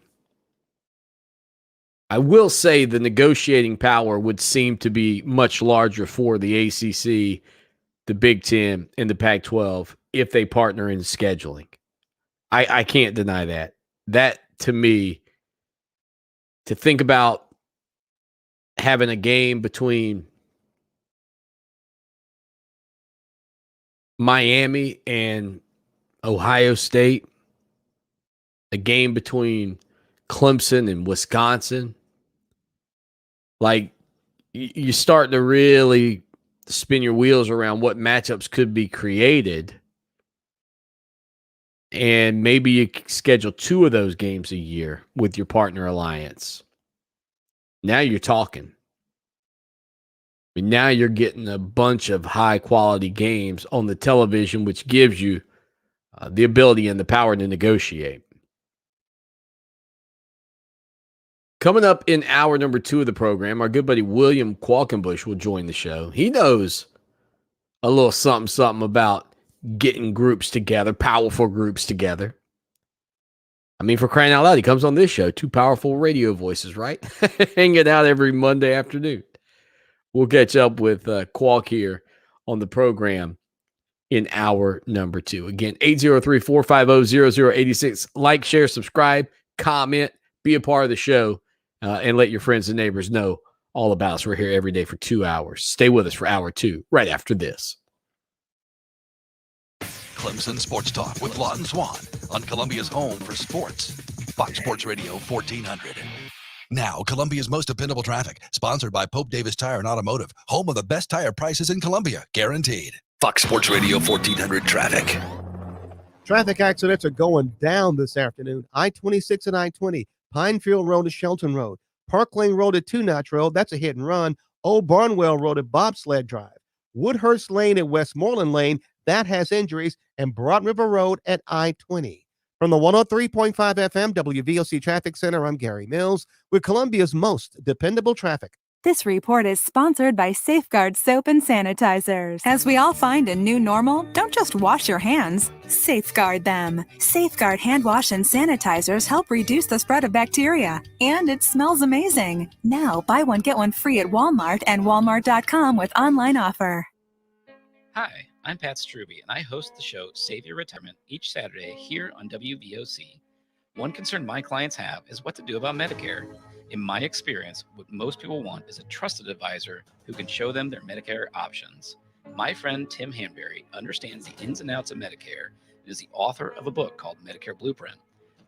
I will say the negotiating power would seem to be much larger for the ACC, the Big Ten, and the Pac-12 if they partner in scheduling. I can't deny that. That, to me, to think about having a game between Miami and Ohio State, a game between Clemson and Wisconsin, like, you're starting to really spin your wheels around what matchups could be created. And maybe you schedule 2 of those games a year with your partner alliance. Now you're talking. I mean, now you're getting a bunch of high-quality games on the television, which gives you the ability and the power to negotiate. Coming up in hour number 2 of the program, our good buddy William Qualkenbush will join the show. He knows a little something about getting groups together, powerful groups together. I mean, for crying out loud, he comes on this show, 2 powerful radio voices, right? Hanging out every Monday afternoon. We'll catch up with Qualk here on the program in hour number 2. Again, 803-450-0086. Like, share, subscribe, comment, be a part of the show, and let your friends and neighbors know all about us. We're here every day for 2 hours. Stay with us for hour 2 right after this. Clemson Sports Talk with Lawton Swan on Columbia's home for sports. Fox Sports Radio 1400. Now, Columbia's most dependable traffic, sponsored by Pope Davis Tire and Automotive, home of the best tire prices in Columbia, guaranteed. Fox Sports Radio 1400 traffic. Traffic accidents are going down this afternoon. I-26 and I-20, Pinefield Road to Shelton Road, Park Lane Road at Two Notch Road, that's a hit and run. Old Barnwell Road at Bobsled Drive, Woodhurst Lane at Westmoreland Lane, that has injuries, and Broad River Road at I-20. From the 103.5 FM WVOC Traffic Center, I'm Gary Mills with Columbia's most dependable traffic. This report is sponsored by Safeguard Soap and Sanitizers. As we all find a new normal, don't just wash your hands, safeguard them. Safeguard hand wash and sanitizers help reduce the spread of bacteria. And it smells amazing. Now, buy one, get one free at Walmart and walmart.com with online offer. Hi, I'm Pat Struby, and I host the show Save Your Retirement each Saturday here on WVOC. One concern my clients have is what to do about Medicare. In my experience, what most people want is a trusted advisor who can show them their Medicare options. My friend Tim Hanberry understands the ins and outs of Medicare and is the author of a book called Medicare Blueprint.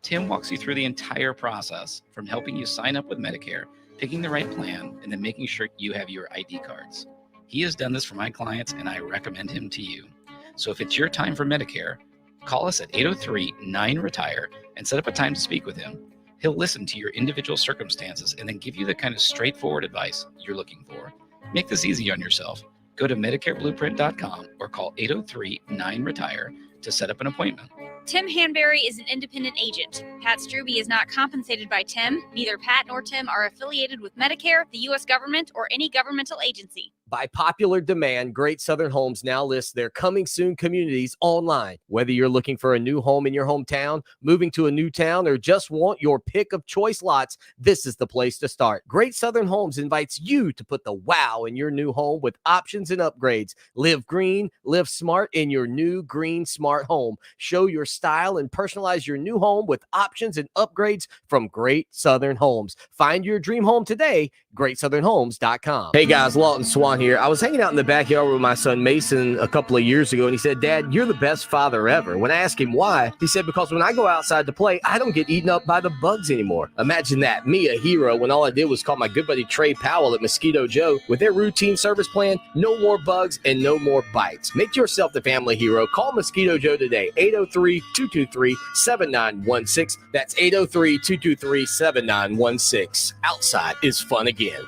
Tim walks you through the entire process, from helping you sign up with Medicare, picking the right plan, and then making sure you have your ID cards. He has done this for my clients, and I recommend him to you. So if it's your time for Medicare, call us at 803-9-RETIRE and set up a time to speak with him. He'll listen to your individual circumstances and then give you the kind of straightforward advice you're looking for. Make this easy on yourself. Go to MedicareBlueprint.com or call 803-9-RETIRE to set up an appointment. Tim Hanberry is an independent agent. Pat Struby is not compensated by Tim. Neither Pat nor Tim are affiliated with Medicare, the U.S. government, or any governmental agency. By popular demand, Great Southern Homes now lists their coming soon communities online. Whether you're looking for a new home in your hometown, moving to a new town, or just want your pick of choice lots, this is the place to start. Great Southern Homes invites you to put the wow in your new home with options and upgrades. Live green, live smart in your new green smart home. Show your style and personalize your new home with options and upgrades from Great Southern Homes. Find your dream home today, GreatSouthernHomes.com. Hey guys, Lawton Swan here. I was hanging out in the backyard with my son Mason a couple of years ago, and he said, "Dad, you're the best father ever." When I asked him why, he said, "Because when I go outside to play, I don't get eaten up by the bugs anymore." Imagine that, me a hero, when all I did was call my good buddy Trey Powell at Mosquito Joe. With their routine service plan, no more bugs and no more bites. Make yourself the family hero. Call Mosquito Joe today, 803-223-7916. That's 803-223-7916. Outside is fun again.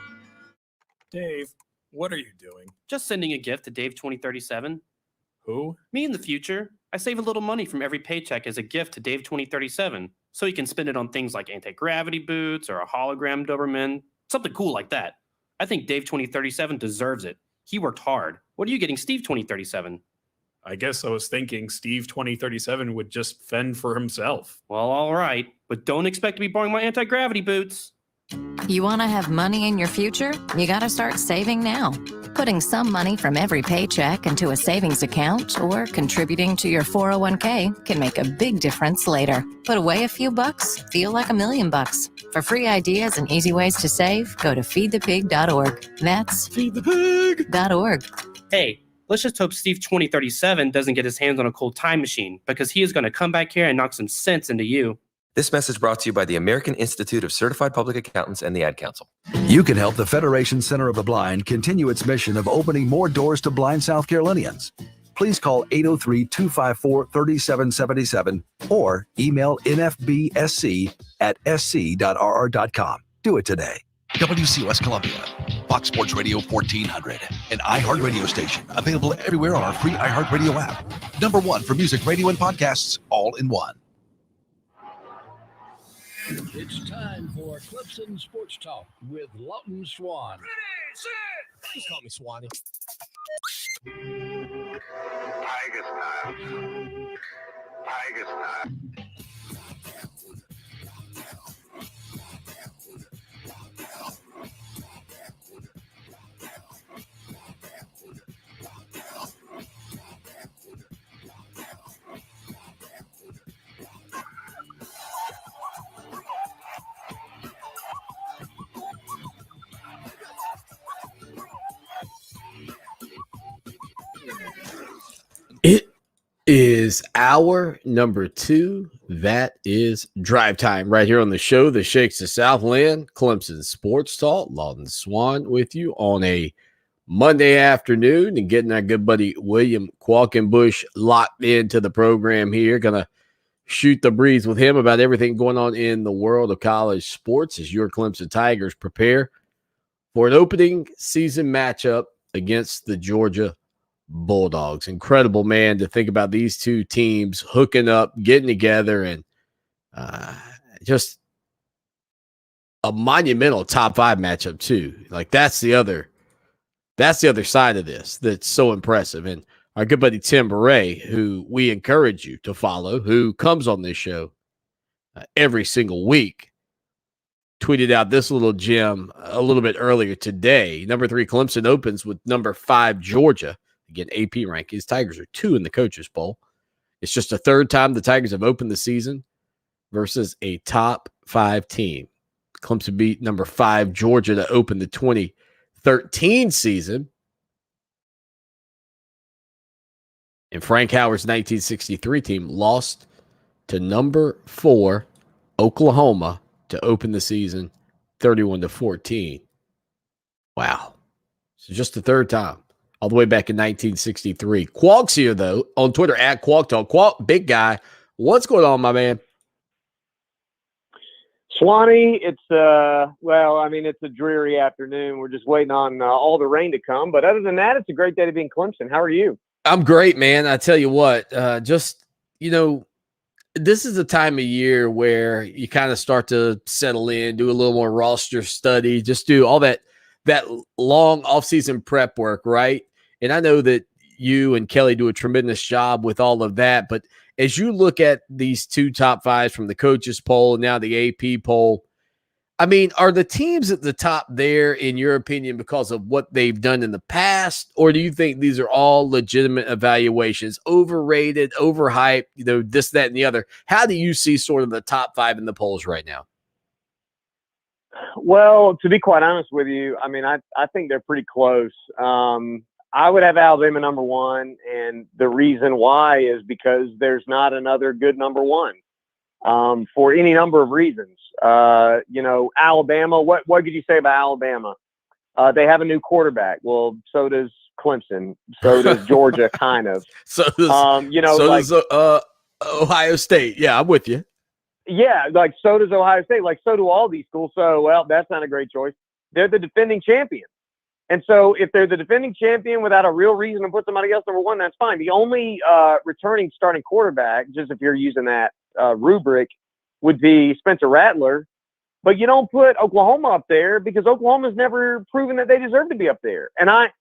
Dave, what are you doing? Just sending a gift to Dave 2037. Who? Me in the future. I save a little money from every paycheck as a gift to Dave 2037, so he can spend it on things like anti-gravity boots or a hologram Doberman, something cool like that. I think Dave 2037 deserves it. He worked hard. What are you getting Steve 2037? I guess I was thinking Steve 2037 would just fend for himself. Well, all right, but don't expect to be borrowing my anti-gravity boots. You want to have money in your future? You got to start saving now. Putting some money from every paycheck into a savings account or contributing to your 401k can make a big difference later. Put away a few bucks, feel like $1 million. For free ideas and easy ways to save, go to feedthepig.org. That's feedthepig.org. Hey, let's just hope Steve 2037 doesn't get his hands on a cold time machine, because he is going to come back here and knock some sense into you. This message brought to you by the American Institute of Certified Public Accountants and the Ad Council. You can help the Federation Center of the Blind continue its mission of opening more doors to blind South Carolinians. Please call 803-254-3777 or email nfbsc@sc.rr.com. Do it today. WCOS Columbia, Fox Sports Radio 1400, an iHeart radio station available everywhere on our free iHeartRadio app. #1 for music, radio, and podcasts, all in one. It's time for Clemson Sports Talk with Lawton Swan. Please call me Swanee. Tiger style. Tiger style. It is hour number 2. That is drive time right here on the show that shakes the Southland. Clemson Sports Talk. Lawton Swan with you on a Monday afternoon and getting our good buddy William Qualkenbush locked into the program here. Gonna shoot the breeze with him about everything going on in the world of college sports as your Clemson Tigers prepare for an opening season matchup against the Georgia Bulldogs. Incredible, man, to think about these two teams hooking up, getting together, and just a monumental top 5 matchup too. Like that's the other side of this that's so impressive. And our good buddy Tim Beret, who we encourage you to follow, who comes on this show every single week, tweeted out this little gem a little bit earlier today. Number 3 Clemson opens with number 5 Georgia. Again, AP rankings. Tigers are 2 in the coaches poll. It's just the 3rd time the Tigers have opened the season versus a top 5 team. Clemson beat number 5 Georgia to open the 2013 season. And Frank Howard's 1963 team lost to number 4 Oklahoma to open the season 31-14. Wow. So just the 3rd time. All the way back in 1963. Qualk's here, though, on Twitter, @QualkTalk. Qualk, big guy. What's going on, my man? Swanee, it's it's a dreary afternoon. We're just waiting on all the rain to come. But other than that, it's a great day to be in Clemson. How are you? I'm great, man. I tell you what, this is a time of year where you kind of start to settle in, do a little more roster study, just do all that long offseason prep work, right? And I know that you and Kelly do a tremendous job with all of that. But as you look at these 2 top 5s from the coaches poll and now the AP poll, I mean, are the teams at the top there, in your opinion, because of what they've done in the past? Or do you think these are all legitimate evaluations, overrated, overhyped, this, that, and the other? How do you see sort of the top 5 in the polls right now? Well, to be quite honest with you, I mean, I think they're pretty close. I would have Alabama number 1, and the reason why is because there's not another good number 1 for any number of reasons. Alabama, what could you say about Alabama? They have a new quarterback. Well, so does Clemson. So does Georgia, kind of. So does Ohio State. Yeah, I'm with you. Yeah, like so does Ohio State. Like so do all these schools. So, well, that's not a great choice. They're the defending champion. And so if they're the defending champion without a real reason to put somebody else number 1, that's fine. The only returning starting quarterback, just if you're using that rubric, would be Spencer Rattler. But you don't put Oklahoma up there because Oklahoma's never proven that they deserve to be up there. And that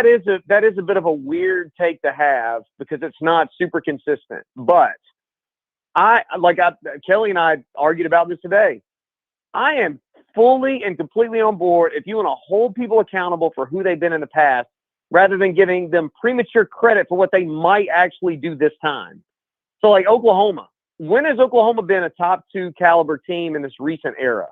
is a bit of a weird take to have because it's not super consistent. But Kelly and I argued about this today. I am fully and completely on board if you want to hold people accountable for who they've been in the past rather than giving them premature credit for what they might actually do this time. So like Oklahoma, when has Oklahoma been a top 2 caliber team in this recent era?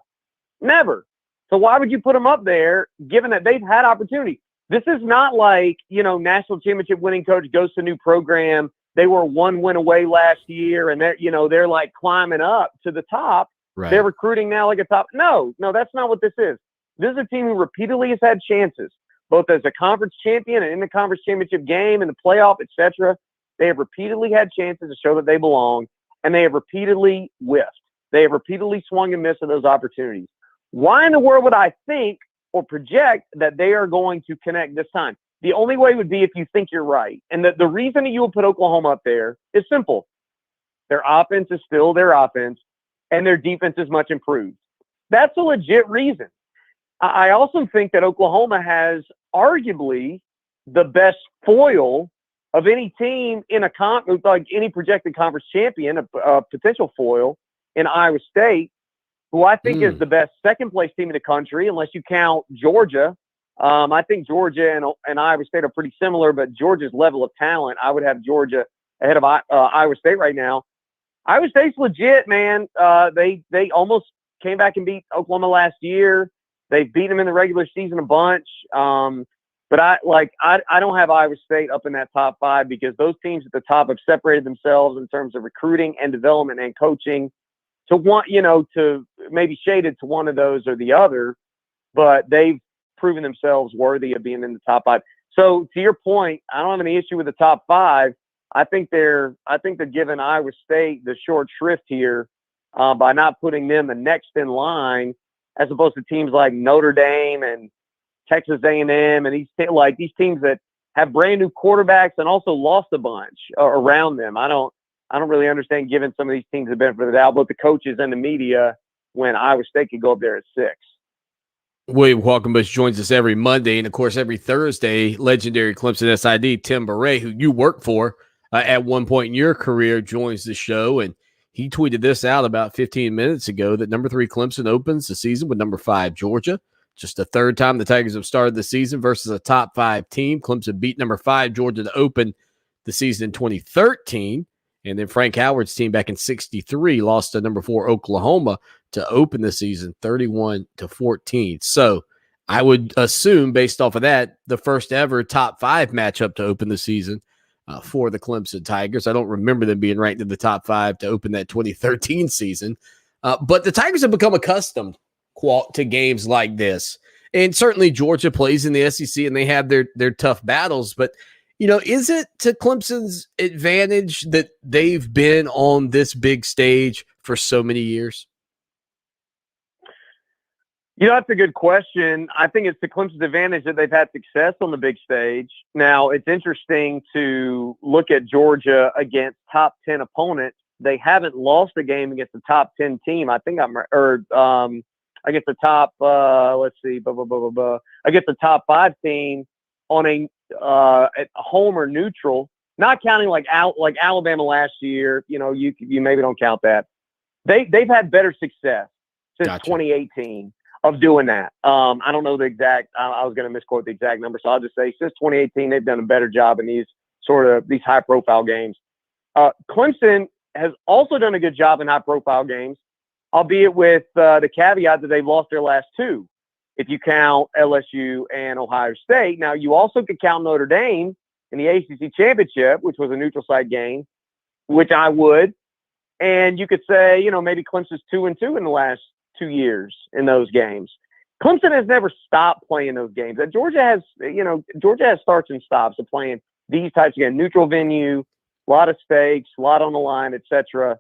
Never. So why would you put them up there given that they've had opportunity? This is not like, national championship winning coach goes to a new program. They were 1 win away last year and they're like climbing up to the top. Right. They're recruiting now like a top. No, that's not what this is. This is a team who repeatedly has had chances, both as a conference champion and in the conference championship game and the playoff, etc. They have repeatedly had chances to show that they belong, and they have repeatedly whiffed. They have repeatedly swung and missed at those opportunities. Why in the world would I think or project that they are going to connect this time? The only way would be if you think you're right. And the reason that you would put Oklahoma up there is simple. Their offense is still their offense, and their defense is much improved. That's a legit reason. I also think that Oklahoma has arguably the best foil of any team in like any projected conference champion, a potential foil in Iowa State, who I think is the best second-place team in the country, unless you count Georgia. I think Georgia and Iowa State are pretty similar, but Georgia's level of talent, I would have Georgia ahead of Iowa State right now. Iowa State's legit, man. They almost came back and beat Oklahoma last year. They've beat them in the regular season a bunch. But I don't have Iowa State up in that top 5 because those teams at the top have separated themselves in terms of recruiting and development and coaching to maybe shaded to one of those or the other, but they've proven themselves worthy of being in the top 5. So to your point, I don't have any issue with the top 5. I think they're giving Iowa State the short shrift here by not putting them the next in line, as opposed to teams like Notre Dame and Texas A&M and these teams that have brand new quarterbacks and also lost a bunch around them. I don't really understand giving some of these teams the benefit of the doubt, both the coaches and the media, when Iowa State could go up there at 6. William Qualkenbush joins us every Monday, and of course every Thursday. Legendary Clemson SID Tim Beret, who you worked for at one point in your career, joins the show, and he tweeted this out about 15 minutes ago that number 3 Clemson opens the season with number 5 Georgia. Just the third time the Tigers have started the season versus a top 5 team. Clemson beat number 5 Georgia to open the season in 2013. And then Frank Howard's team back in 63 lost to number 4 Oklahoma to open the season 31-14. So I would assume, based off of that, the first ever top 5 matchup to open the season for the Clemson Tigers. I don't remember them being ranked in the top 5 to open that 2013 season. But the Tigers have become accustomed to games like this. And certainly Georgia plays in the SEC and they have their tough battles. But, is it to Clemson's advantage that they've been on this big stage for so many years? That's a good question. I think it's to Clemson's advantage that they've had success on the big stage. Now, it's interesting to look at Georgia against top 10 opponents. They haven't lost a game against the top 10 team. I think against the top, against the top 5 team on at home or neutral, not counting like Alabama last year. You maybe don't count that. They've had better success since 2018 of doing that. I don't know the exact. I was going to misquote the exact number, so I'll just say since 2018 they've done a better job in these high profile games. Clemson has also done a good job in high profile games, albeit with the caveat that they've lost their last 2, if you count LSU and Ohio State. Now, you also could count Notre Dame in the ACC Championship, which was a neutral site game, which I would. And you could say, maybe Clemson's 2-2 in the last 2 years in those games. Clemson has never stopped playing those games. Georgia has starts and stops of playing these types of games. Neutral venue, a lot of stakes, a lot on the line, etc.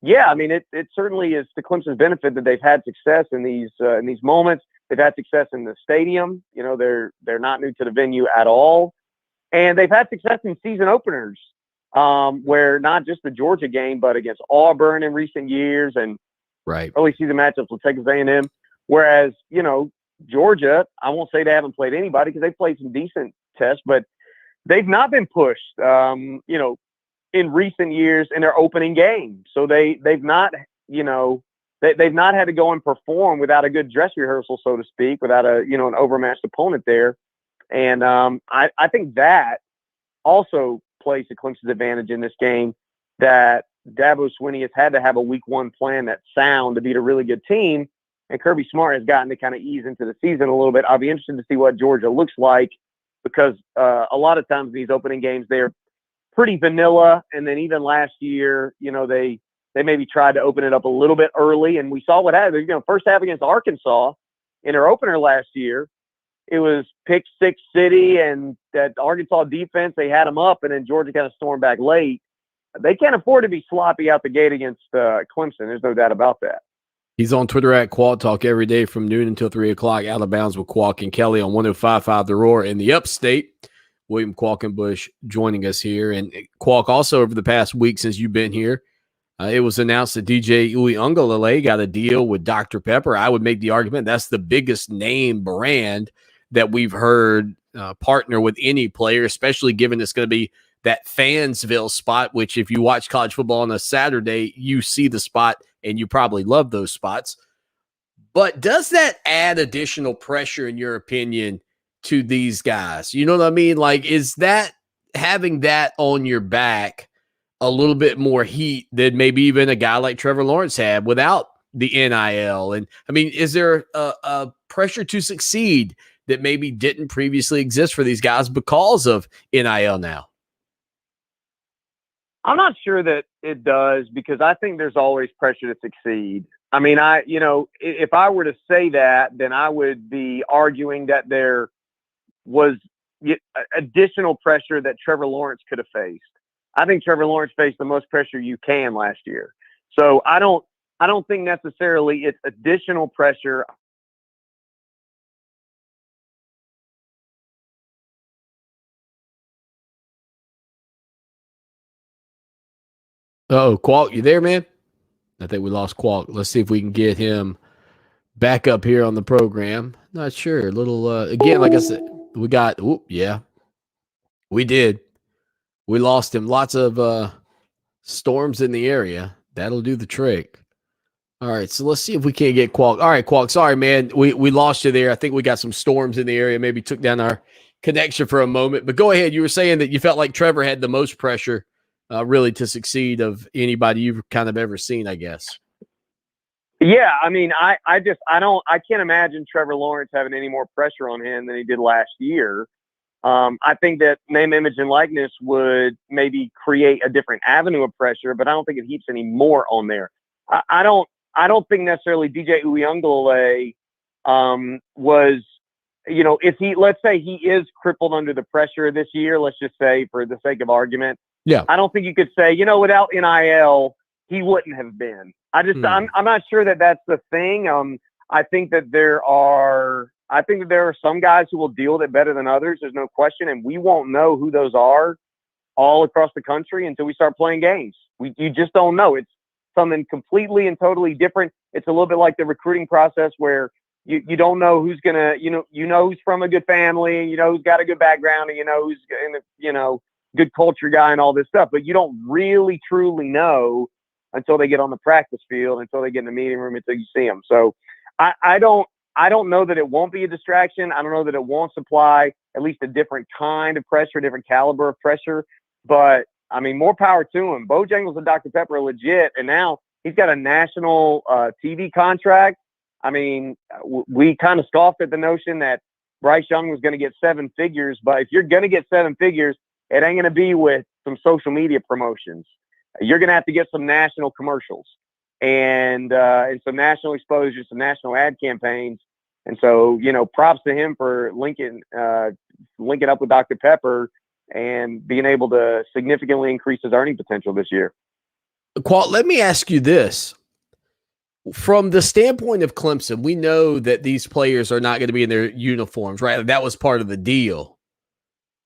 Yeah, I mean, it certainly is to Clemson's benefit that they've had success in these moments. They've had success in the stadium. They're not new to the venue at all, and they've had success in season openers, where not just the Georgia game, but against Auburn in recent years and early season matchups with Texas A&M. Whereas Georgia, I won't say they haven't played anybody because they've played some decent tests, but they've not been pushed. In recent years in their opening game. So they've not, they've not had to go and perform without a good dress rehearsal, so to speak, without an overmatched opponent there. And I think that also plays to Clemson's advantage in this game, that Dabo Swinney has had to have a week one plan that's sound to beat a really good team. And Kirby Smart has gotten to kind of ease into the season a little bit. I'll be interested to see what Georgia looks like, because a lot of times these opening games, they're pretty vanilla. And then even last year, they maybe tried to open it up a little bit early. And we saw what happened. First half against Arkansas in their opener last year, it was pick six city, and that Arkansas defense, they had them up, and then Georgia kind of stormed back late. They can't afford to be sloppy out the gate against Clemson. There's no doubt about that. He's on Twitter at Qualk Talk every day from noon until 3 o'clock. Out of Bounds with Qualk and Kelly on 105.5 The Roar in the upstate. William Qualkenbush joining us here. And Qualk, also over the past week since you've been here, it was announced that DJ Uiagalelei got a deal with Dr. Pepper. I would make the argument that's the biggest name brand that we've heard partner with any player, especially given it's going to be that Fansville spot, which if you watch college football on a Saturday, you see the spot and you probably love those spots. But does that add additional pressure, in your opinion, to these guys? You know what I mean? Like, is that having that on your back a little bit more heat than maybe even a guy like Trevor Lawrence had without the NIL? And I mean, is there a pressure to succeed that maybe didn't previously exist for these guys because of NIL now? I'm not sure that it does, because I think there's always pressure to succeed. I mean, if I were to say that, then I would be arguing that there was additional pressure that Trevor Lawrence could have faced. I think Trevor Lawrence faced the most pressure you can last year. So I don't think necessarily it's additional pressure. Oh, Qualk, you there, man? I think we lost Qualk. Let's see if we can get him back up here on the program. Not sure. A little, again, like I said, we got, we did. We lost him. Lots of storms in the area. That'll do the trick. All right, so let's see if we can't get Qualk. All right, Qualk, sorry, man. We lost you there. I think we got some storms in the area. Maybe took down our connection for a moment. But go ahead. You were saying that you felt like Trevor had the most pressure really to succeed of anybody you've kind of ever seen, I guess. Yeah, I mean, I can't imagine Trevor Lawrence having any more pressure on him than he did last year. I think that name, image, and likeness would maybe create a different avenue of pressure, but I don't think it heaps any more on there. I don't think necessarily DJ Uiagalelei was, if let's say he is crippled under the pressure this year, let's just say for the sake of argument. Yeah. I don't think you could say, without NIL, he wouldn't have been. I'm not sure that that's the thing. I think that there are some guys who will deal with it better than others. There's no question. And we won't know who those are all across the country until we start playing games. You just don't know. It's something completely and totally different. It's a little bit like the recruiting process where you don't know who's going to, who's from a good family, who's got a good background, and who's good culture guy and all this stuff, but you don't really truly know until they get on the practice field, until they get in the meeting room, until you see them. So I don't know that it won't be a distraction. I don't know that it won't supply at least a different kind of pressure, a different caliber of pressure, but I mean, more power to him. Bojangles and Dr. Pepper are legit, and now he's got a national TV contract. I mean, we kind of scoffed at the notion that Bryce Young was going to get 7 figures, but if you're going to get 7 figures, it ain't going to be with some social media promotions. You're going to have to get some national commercials and some national exposure, some national ad campaigns. And so, props to him for linking up with Dr. Pepper and being able to significantly increase his earning potential this year. Qualt, let me ask you this. From the standpoint of Clemson, we know that these players are not going to be in their uniforms, right? That was part of the deal.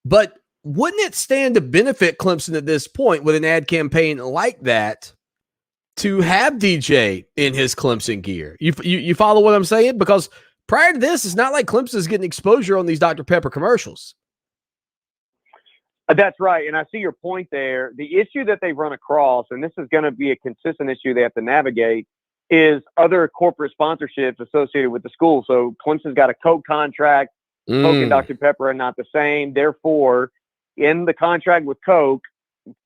But wouldn't it stand to benefit Clemson at this point with an ad campaign like that to have DJ in his Clemson gear? You follow what I'm saying? Because prior to this, it's not like Clemson is getting exposure on these Dr. Pepper commercials. That's right. And I see your point there. The issue that they've run across, and this is going to be a consistent issue they have to navigate, is other corporate sponsorships associated with the school. So Clemson's got a Coke contract. Coke and Dr. Pepper are not the same. Therefore, in the contract with Coke,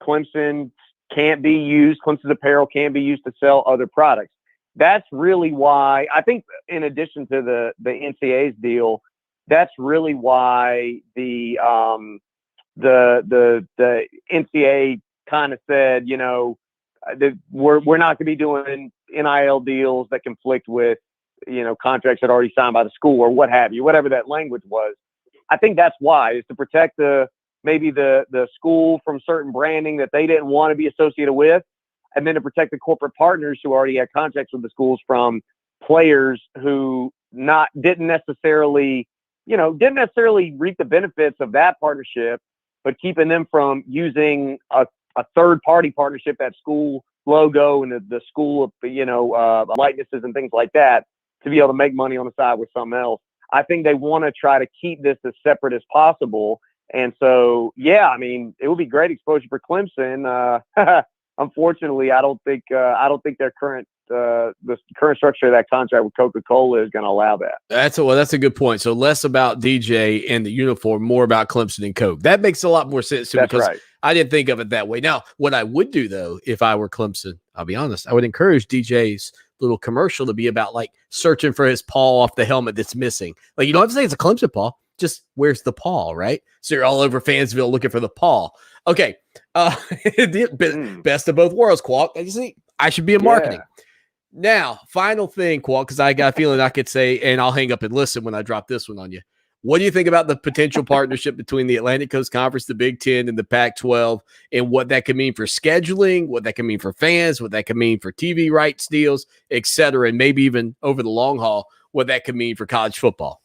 Clemson can't be used. Clemson's apparel can't be used to sell other products. That's really why, I think, in addition to the NCAA's deal, that's really why the NCAA kind of said, you know, we're not going to be doing NIL deals that conflict with, you know, contracts that are already signed by the school or what have you, whatever that language was. I think that's why, is to protect maybe the school from certain branding that they didn't want to be associated with, and then to protect the corporate partners who already had contracts with the schools from players who didn't necessarily reap the benefits of that partnership, but keeping them from using a third-party partnership, that school logo and the school, likenesses and things like that, to be able to make money on the side with something else. I think they want to try to keep this as separate as possible. And so, yeah, I mean, it would be great exposure for Clemson. Unfortunately, I don't think their current the current structure of that contract with Coca-Cola is going to allow that. That's a good point. So less about DJ and the uniform, more about Clemson and Coke. That makes a lot more sense too, because right. I didn't think of it that way. Now, what I would do though, if I were Clemson, I'll be honest, I would encourage DJ's little commercial to be about like searching for his paw off the helmet that's missing. Like, you don't have to say it's a Clemson paw, just where's the paw, right? So you're all over Fansville looking for the paw. Okay. Best of both worlds, Qualk. I should be in marketing. Yeah. Now, final thing, Qualk, because I got a feeling I could say, and I'll hang up and listen when I drop this one on you. What do you think about the potential partnership between the Atlantic Coast Conference, the Big Ten, and the Pac-12, and what that could mean for scheduling, what that could mean for fans, what that could mean for TV rights deals, et cetera, and maybe even over the long haul, what that could mean for college football?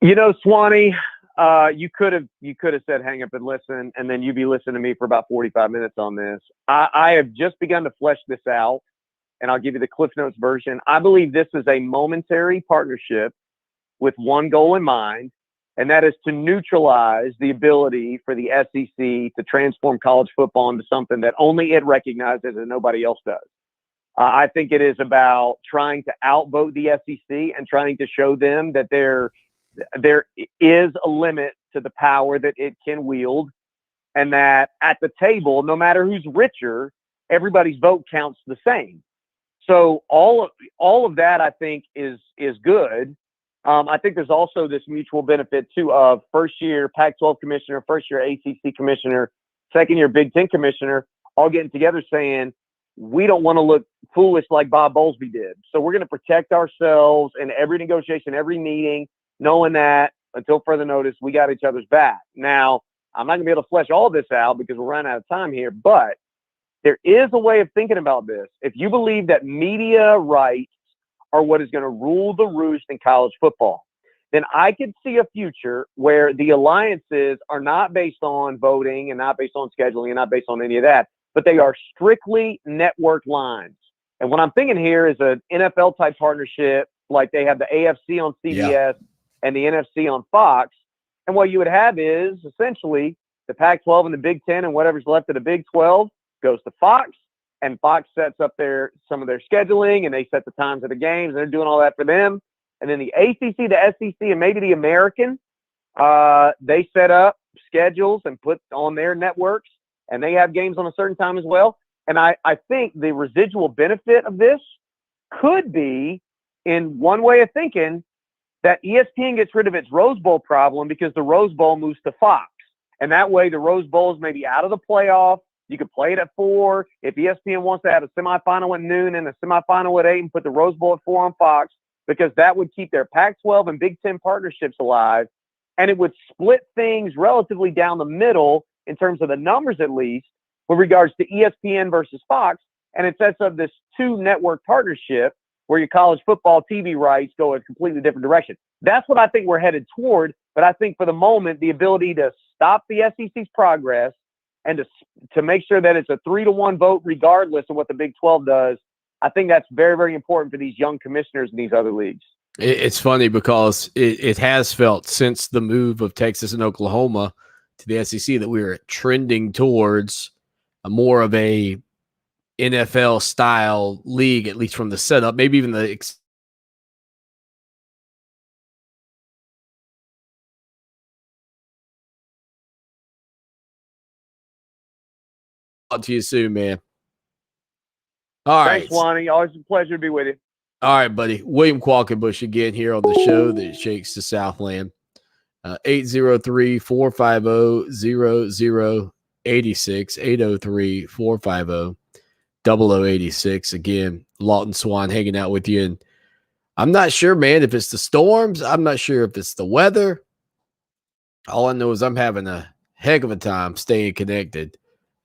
You know, Swanee, you could have said hang up and listen, and then you'd be listening to me for about 45 minutes on this. I have just begun to flesh this out, and I'll give you the Cliff Notes version. I believe this is a momentary partnership with one goal in mind, and that is to neutralize the ability for the SEC to transform college football into something that only it recognizes and nobody else does. I think it is about trying to outvote the SEC and trying to show them that there is a limit to the power that it can wield, and that at the table, no matter who's richer, everybody's vote counts the same. So all of that, I think, is good. I think there's also this mutual benefit too of first-year Pac-12 commissioner, first-year ACC commissioner, second-year Big Ten commissioner, all getting together saying, we don't want to look foolish like Bob Bowlesby did. So we're going to protect ourselves in every negotiation, every meeting, knowing that until further notice, we got each other's back. Now, I'm not going to be able to flesh all this out because we're running out of time here, but there is a way of thinking about this. If you believe that media rights are what is going to rule the roost in college football, then I could see a future where the alliances are not based on voting and not based on scheduling and not based on any of that, but they are strictly network lines. And what I'm thinking here is an NFL type partnership, like they have the AFC on CBS and the NFC on Fox. And what you would have is essentially the Pac-12 and the Big Ten and whatever's left of the Big 12 goes to Fox, and Fox sets up some of their scheduling, and they set the times of the games, and they're doing all that for them. And then the ACC, the SEC, and maybe the American, they set up schedules and put on their networks, and they have games on a certain time as well. And I think the residual benefit of this could be, in one way of thinking, that ESPN gets rid of its Rose Bowl problem because the Rose Bowl moves to Fox. And that way the Rose Bowl is maybe out of the playoff. You could play it at 4. If ESPN wants to have a semifinal at noon and a semifinal at 8 and put the Rose Bowl at 4 on Fox, because that would keep their Pac-12 and Big Ten partnerships alive, and it would split things relatively down the middle in terms of the numbers, at least, with regards to ESPN versus Fox. And it sets up this 2-network partnership where your college football TV rights go a completely different direction. That's what I think we're headed toward. But I think for the moment, the ability to stop the SEC's progress and to make sure that it's a 3-1 vote regardless of what the Big 12 does, I think that's very, very important for these young commissioners in these other leagues. It's funny because it has felt since the move of Texas and Oklahoma to the SEC that we were trending towards a more of a NFL style league, at least from the setup, maybe even the talk to you soon, man. All right. Thanks, Lonnie. Always a pleasure to be with you. All right, buddy. William Qualkenbush again here on the show that shakes the Southland. 803-450-0086, 803-450-0086. Again, Lawton Swan hanging out with you. And I'm not sure, man, if it's the storms. I'm not sure if it's the weather. All I know is I'm having a heck of a time staying connected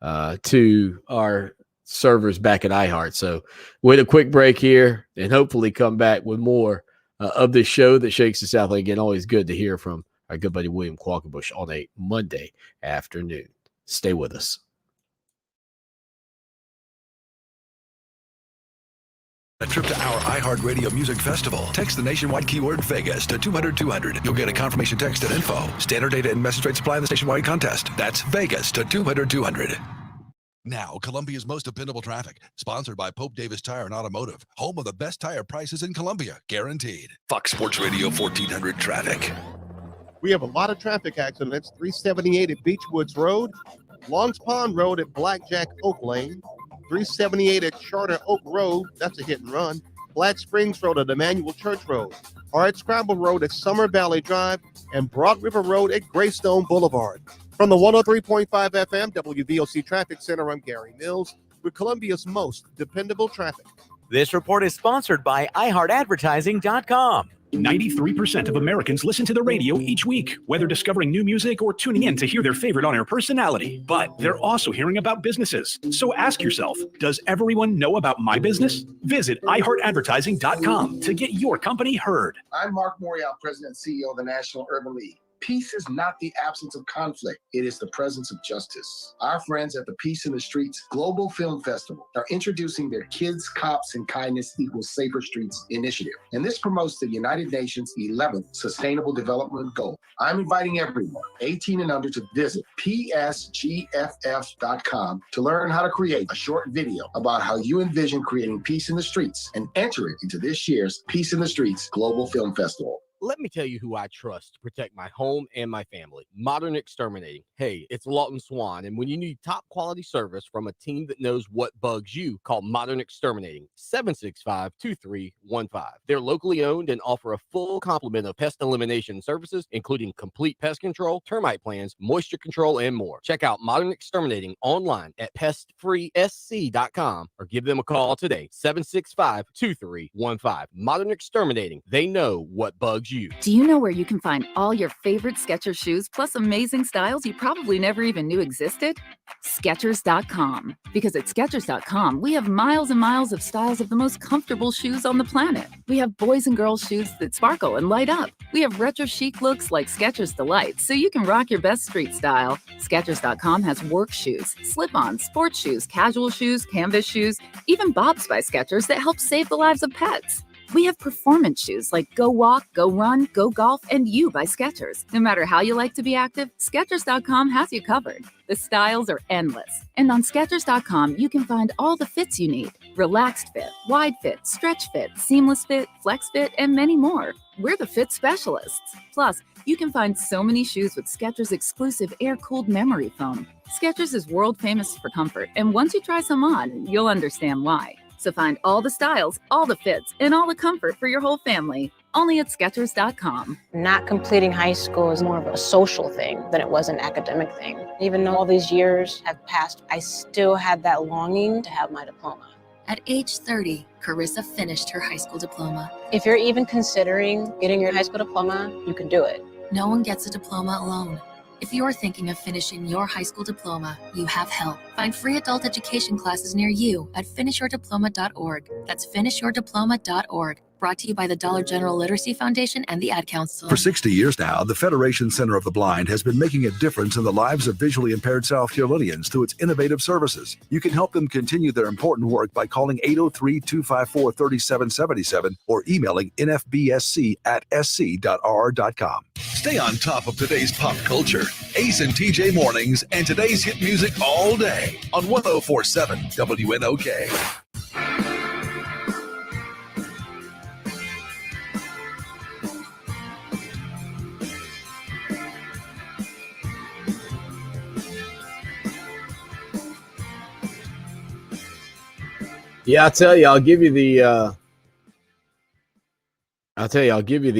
to our servers back at iHeart. So we'll hit a quick break here and hopefully come back with more of this show that shakes the Southland. Again, always good to hear from our good buddy William Qualkenbush on a Monday afternoon. Stay with us. A trip to our iHeartRadio Music Festival. Text the nationwide keyword Vegas to 200-200. You'll get a confirmation text and info. Standard data and message rate supply in the nationwide contest. That's Vegas to 200-200. Now, Columbia's most dependable traffic. Sponsored by Pope Davis Tire and Automotive. Home of the best tire prices in Columbia. Guaranteed. Fox Sports Radio 1400 traffic. We have a lot of traffic accidents. 378 at Beachwoods Road, Longs Pond Road at Blackjack Oak Lane, 378 at Charter Oak Road, that's a hit and run, Black Springs Road at Emmanuel Church Road, Scrabble Road at Summer Valley Drive, and Broad River Road at Greystone Boulevard. From the 103.5 FM WVOC Traffic Center, I'm Gary Mills with Columbia's most dependable traffic. This report is sponsored by iHeartAdvertising.com. 93% of Americans listen to the radio each week, whether discovering new music or tuning in to hear their favorite on-air personality. But they're also hearing about businesses. So ask yourself, does everyone know about my business? Visit iHeartAdvertising.com to get your company heard. I'm Mark Morial, President and CEO of the National Urban League. Peace is not the absence of conflict. It is the presence of justice. Our friends at the Peace in the Streets Global Film Festival are introducing their Kids, Cops, and Kindness Equals Safer Streets initiative. And this promotes the United Nations 11th Sustainable Development Goal. I'm inviting everyone, 18 and under, to visit psgff.com to learn how to create a short video about how you envision creating peace in the streets and enter it into this year's Peace in the Streets Global Film Festival. Let me tell you who I trust to protect my home and my family. Modern Exterminating. Hey, it's Lawton Swan, and when you need top quality service from a team that knows what bugs you, call Modern Exterminating, 765-2315. They're locally owned and offer a full complement of pest elimination services, including complete pest control, termite plans, moisture control, and more. Check out Modern Exterminating online at pestfreesc.com or give them a call today, 765-2315. Modern Exterminating. They know what bugs you. Do you know where you can find all your favorite Skechers shoes plus amazing styles you probably never even knew existed? Skechers.com. Because at Skechers.com, we have miles and miles of styles of the most comfortable shoes on the planet. We have boys and girls shoes that sparkle and light up. We have retro chic looks like Skechers Delight, so you can rock your best street style. Skechers.com has work shoes, slip-ons, sports shoes, casual shoes, canvas shoes, even Bobs by Skechers that help save the lives of pets. We have performance shoes like Go Walk, Go Run, Go Golf, and You by Skechers. No matter how you like to be active, Skechers.com has you covered. The styles are endless. And on Skechers.com, you can find all the fits you need. Relaxed fit, wide fit, stretch fit, seamless fit, flex fit, and many more. We're the fit specialists. Plus, you can find so many shoes with Skechers exclusive air-cooled memory foam. Skechers is world famous for comfort, and once you try some on, you'll understand why. So find all the styles, all the fits, and all the comfort for your whole family, only at Skechers.com. Not completing high school is more of a social thing than it was an academic thing. Even though all these years have passed, I still had that longing to have my diploma. At age 30, Carissa finished her high school diploma. If you're even considering getting your high school diploma, you can do it. No one gets a diploma alone. If you're thinking of finishing your high school diploma, you have help. Find free adult education classes near you at finishyourdiploma.org. That's finishyourdiploma.org. Brought to you by the Dollar General Literacy Foundation and the Ad Council. For 60 years now, the Federation Center of the Blind has been making a difference in the lives of visually impaired South Carolinians through its innovative services. You can help them continue their important work by calling 803-254-3777 or emailing nfbsc@sc.rr.com. Stay on top of today's pop culture. Ace and TJ Mornings and today's hit music all day on 104.7 WNOK. Yeah, I'll tell you, I'll give you the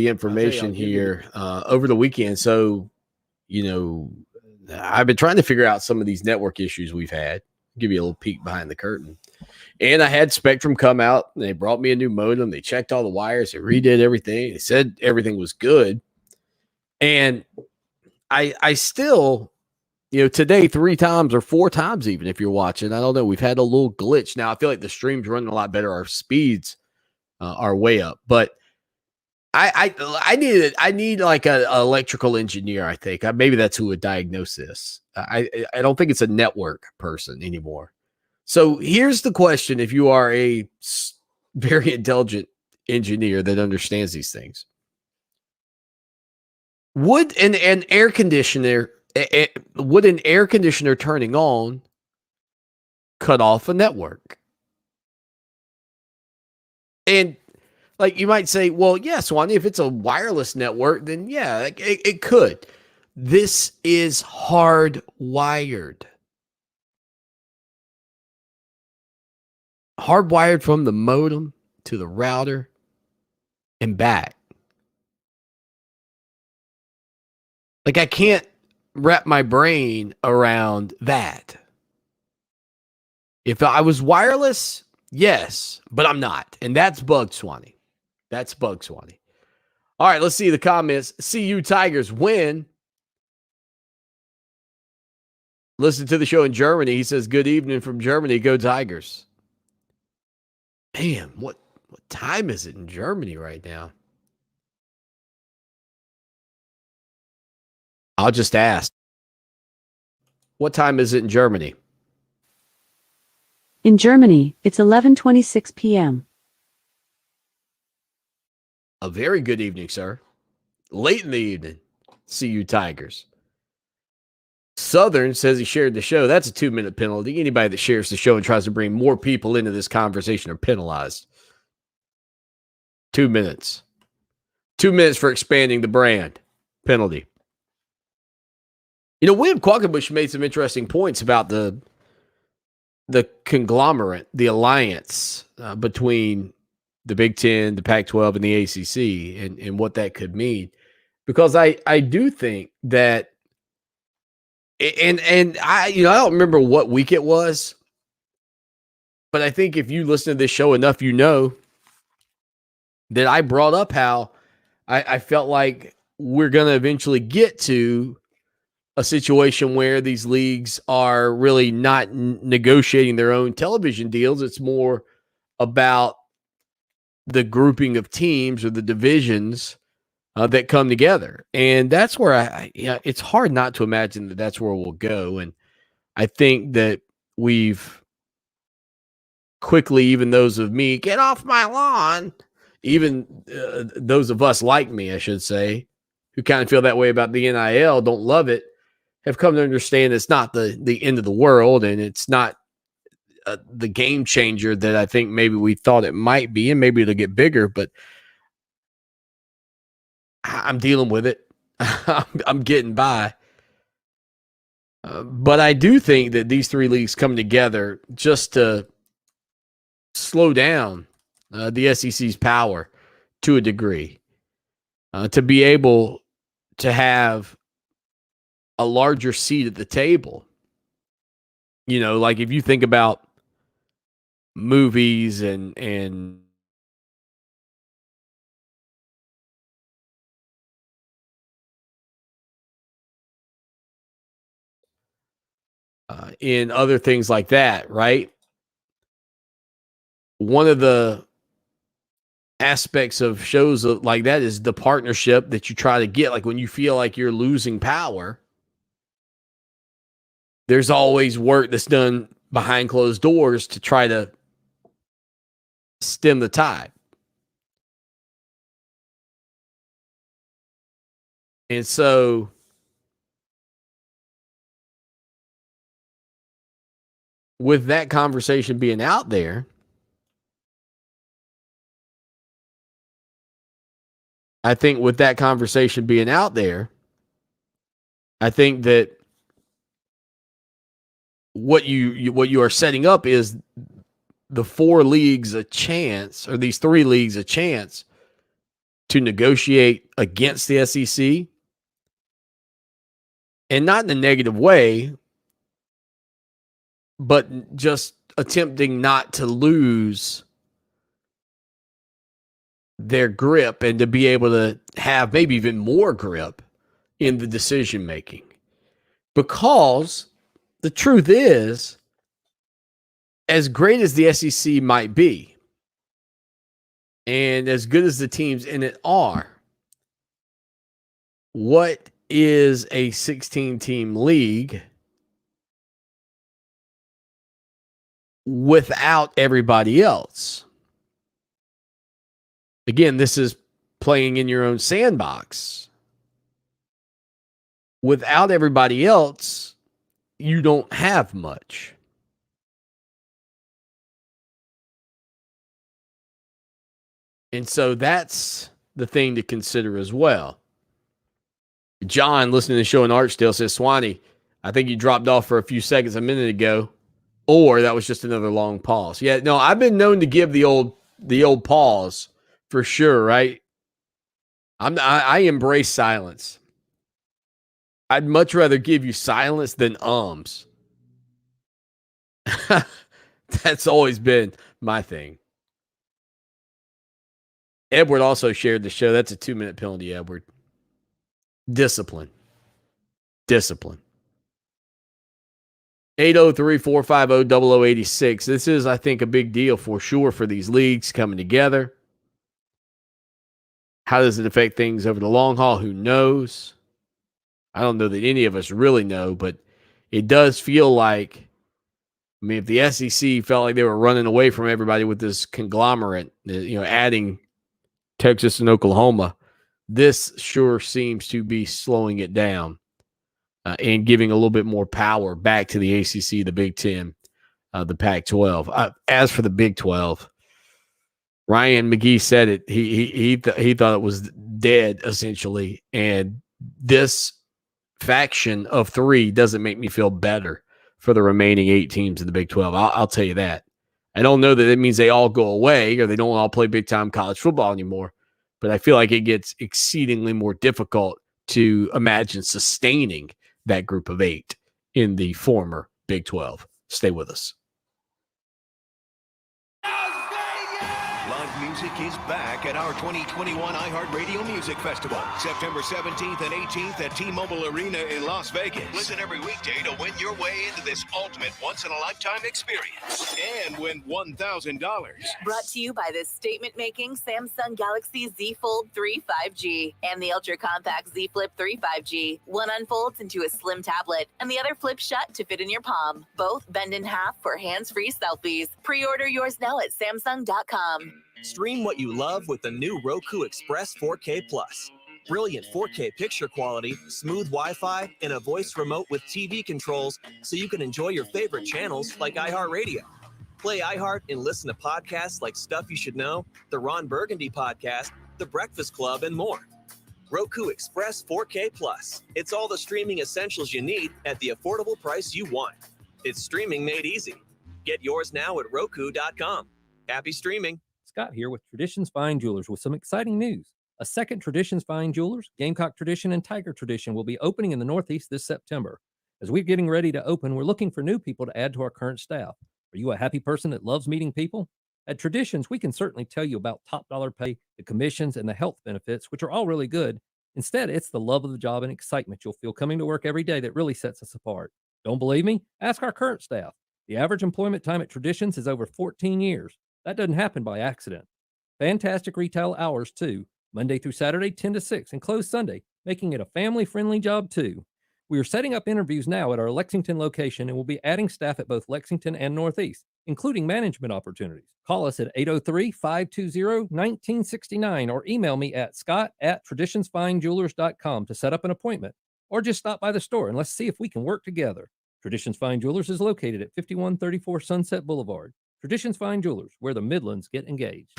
information here over the weekend. So, I've been trying to figure out some of these network issues we've had. Give you a little peek behind the curtain. And I had Spectrum come out and they brought me a new modem. They checked all the wires, they redid everything. They said everything was good. And I still, today 3 times or 4 times, even if you're watching, I don't know, we've had a little glitch. Now I feel like the stream's running a lot better. Our speeds are way up, but I need like an electrical engineer. I think maybe that's who would diagnose this. I don't think it's a network person anymore. So here's the question: if you are a very intelligent engineer that understands these things, would an air conditioner turning on cut off a network? And like you might say, well, yeah, Swanee, if it's a wireless network, then yeah, it could. This is hardwired. Hardwired from the modem to the router and back. Like I can't wrap my brain around that. If I was wireless, yes, but I'm not. And that's Bug Swanee. That's Bug Swanee. All right, let's see the comments. CU Tigers win. Listen to the show in Germany. He says, good evening from Germany. Go Tigers. Man, what time is it in Germany right now? I'll just ask. What time is it in Germany? In Germany, it's 11:26 p.m. A very good evening, sir. Late in the evening. CU Tigers. Southern says he shared the show. That's a 2-minute penalty. Anybody that shares the show and tries to bring more people into this conversation are penalized. 2 minutes. 2 minutes for expanding the brand. Penalty. William Quackenbush made some interesting points about the conglomerate, the alliance between the Big Ten, the Pac-12, and the ACC, and what that could mean. Because I do think that, and I don't remember what week it was, but I think if you listen to this show enough, that I brought up how I felt like we're going to eventually get to a situation where these leagues are really not negotiating their own television deals. It's more about the grouping of teams or the divisions that come together. And that's where it's hard not to imagine that that's where we'll go. And I think that we've quickly, even those of me, get off my lawn, even those of us like me, I should say, who kind of feel that way about the NIL, don't love it, have come to understand it's not the end of the world, and it's not the game changer that I think maybe we thought it might be, and maybe it'll get bigger, but I'm dealing with it. I'm getting by. But I do think that these 3 leagues come together just to slow down the SEC's power to a degree, to be able to have a larger seat at the table. Like if you think about movies and in other things like that, right? One of the aspects of shows like that is the partnership that you try to get. Like when you feel like you're losing power, there's always work that's done behind closed doors to try to stem the tide. And so with that conversation being out there, I think that what you are setting up is the 4 leagues a chance, or these 3 leagues a chance to negotiate against the SEC, and not in a negative way, but just attempting not to lose their grip and to be able to have maybe even more grip in the decision making. Because the truth is, as great as the SEC might be, and as good as the teams in it are, what is a 16-team league without everybody else? Again, this is playing in your own sandbox. Without everybody else, you don't have much. And so that's the thing to consider as well. John, listening to the show in Archdale, says, Swanee, I think you dropped off for a few seconds a minute ago, or that was just another long pause. Yeah, no, I've been known to give the old pause for sure, right? I embrace silence. I'd much rather give you silence than ums. That's always been my thing. Edward also shared the show. That's a 2-minute penalty, Edward. Discipline. 803-450-0086. This is, I think, a big deal for sure for these leagues coming together. How does it affect things over the long haul? Who knows? I don't know that any of us really know, but it does feel like, I mean, if the SEC felt like they were running away from everybody with this conglomerate, adding Texas and Oklahoma, this sure seems to be slowing it down and giving a little bit more power back to the ACC, the Big Ten, the Pac-12. As for the Big 12, Ryan McGee said it. He thought it was dead, essentially. And this faction of 3 doesn't make me feel better for the remaining 8 teams in the Big 12. I'll tell you that. I don't know that it means they all go away or they don't all play big-time college football anymore, but I feel like it gets exceedingly more difficult to imagine sustaining that group of 8 in the former Big 12. Stay with us. Live music is back at our 2021 iHeartRadio Music Festival, September 17th and 18th at T-Mobile Arena in Las Vegas. Listen every weekday to win your way into this ultimate once-in-a-lifetime experience and win $1,000. Brought to you by the statement-making Samsung Galaxy Z Fold 3 5G and the ultra-compact Z Flip 3 5G. One unfolds into a slim tablet, and the other flips shut to fit in your palm. Both bend in half for hands-free selfies. Pre-order yours now at Samsung.com. Stream what you love with the new Roku Express 4K Plus. Brilliant 4K picture quality, smooth Wi-Fi, and a voice remote with TV controls so you can enjoy your favorite channels like iHeartRadio. Play iHeart and listen to podcasts like Stuff You Should Know, the Ron Burgundy Podcast, The Breakfast Club, and more. Roku Express 4K Plus. It's all the streaming essentials you need at the affordable price you want. It's streaming made easy. Get yours now at Roku.com. Happy streaming. Scott here with Traditions Fine Jewelers with some exciting news. A second Traditions Fine Jewelers, Gamecock Tradition, and Tiger Tradition will be opening in the Northeast this September. As we're getting ready to open, we're looking for new people to add to our current staff. Are you a happy person that loves meeting people? At Traditions, we can certainly tell you about top dollar pay, the commissions, and the health benefits, which are all really good. Instead, it's the love of the job and excitement you'll feel coming to work every day that really sets us apart. Don't believe me? Ask our current staff. The average employment time at Traditions is over 14 years. That doesn't happen by accident. Fantastic retail hours, too. Monday through Saturday, 10 to 6, and closed Sunday, making it a family-friendly job, too. We are setting up interviews now at our Lexington location and will be adding staff at both Lexington and Northeast, including management opportunities. Call us at 803-520-1969 or email me at scott@traditionsfinejewelers.com to set up an appointment, or just stop by the store and let's see if we can work together. Traditions Fine Jewelers is located at 5134 Sunset Boulevard. Traditions Fine Jewelers, where the Midlands get engaged.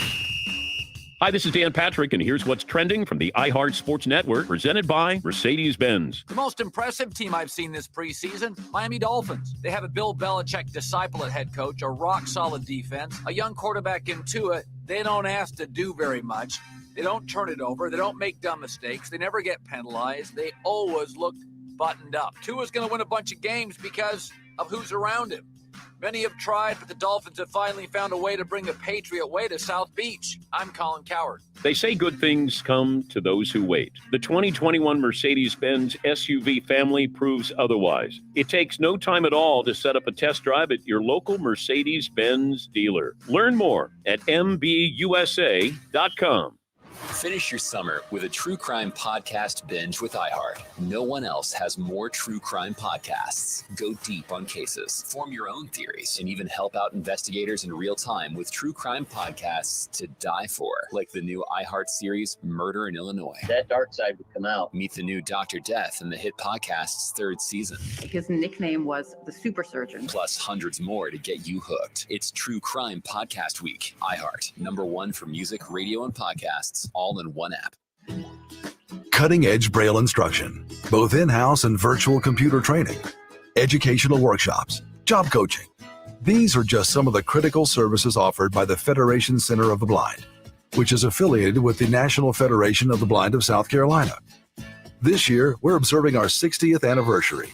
Hi, this is Dan Patrick, and here's what's trending from the iHeart Sports Network, presented by Mercedes-Benz. The most impressive team I've seen this preseason, Miami Dolphins. They have a Bill Belichick disciple at head coach, a rock-solid defense, a young quarterback in Tua. They don't ask to do very much. They don't turn it over. They don't make dumb mistakes. They never get penalized. They always look buttoned up. Tua's going to win a bunch of games because of who's around him. Many have tried, but the Dolphins have finally found a way to bring the Patriot way to South Beach. I'm Colin Cowherd. They say good things come to those who wait. The 2021 Mercedes-Benz SUV family proves otherwise. It takes no time at all to set up a test drive at your local Mercedes-Benz dealer. Learn more at mbusa.com. Finish your summer with a true crime podcast binge with iHeart. No one else has more true crime podcasts. Go deep on cases, form your own theories, and even help out investigators in real time with true crime podcasts to die for, like the new iHeart series Murder in Illinois. That dark side would come out. Meet the new Dr. Death in the hit podcast's third season. His nickname was the Super Surgeon. Plus hundreds more to get you hooked. It's True Crime Podcast Week. iHeart, #1 for music, radio, and podcasts, all in one app. Cutting-edge Braille instruction, both in-house and virtual computer training, educational workshops, job coaching. These are just some of the critical services offered by the Federation Center of the Blind, which is affiliated with the National Federation of the Blind of South Carolina. This year, we're observing our 60th anniversary.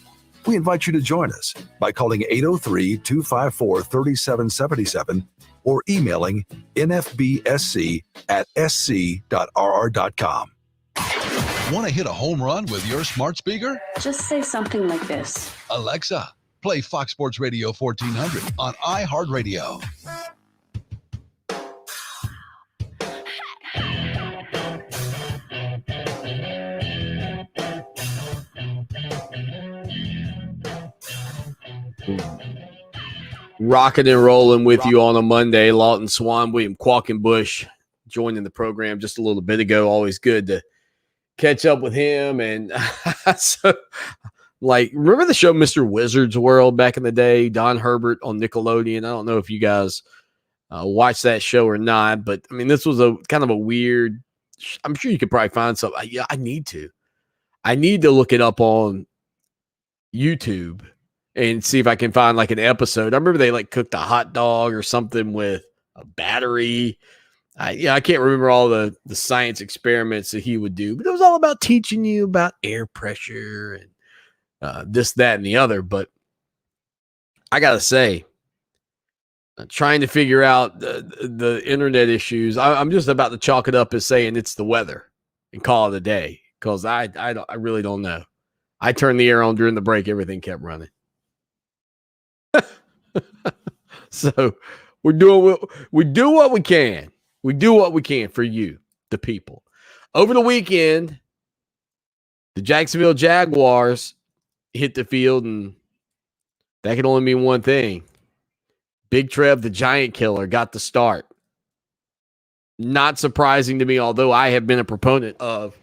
We invite you to join us by calling 803-254-3777 or emailing nfbsc@sc.rr.com. Want to hit a home run with your smart speaker? Just say something like this. Alexa, play Fox Sports Radio 1400 on iHeartRadio. Rocking and rolling with you on a Monday. Lawton Swan, William Qualkenbush joining the program just a little bit ago. Always good to catch up with him. And so, remember the show Mr. Wizard's World back in the day? Don Herbert on Nickelodeon. I don't know if you guys watched that show or not, but I mean, this was a kind of a weird. I'm sure you could probably find something. Yeah, I need to look it up on YouTube and see if I can find an episode. I remember they cooked a hot dog or something with a battery. I can't remember all the science experiments that he would do, but it was all about teaching you about air pressure and this, that, and the other. But I got to say, trying to figure out the internet issues, I'm just about to chalk it up as saying it's the weather and call it a day, because I really don't know. I turned the air on during the break. Everything kept running. So we do what we can. We do what we can for you, the people. Over the weekend, the Jacksonville Jaguars hit the field, and that can only mean one thing. Big Trev, the Giant Killer, got the start. Not surprising to me, although I have been a proponent of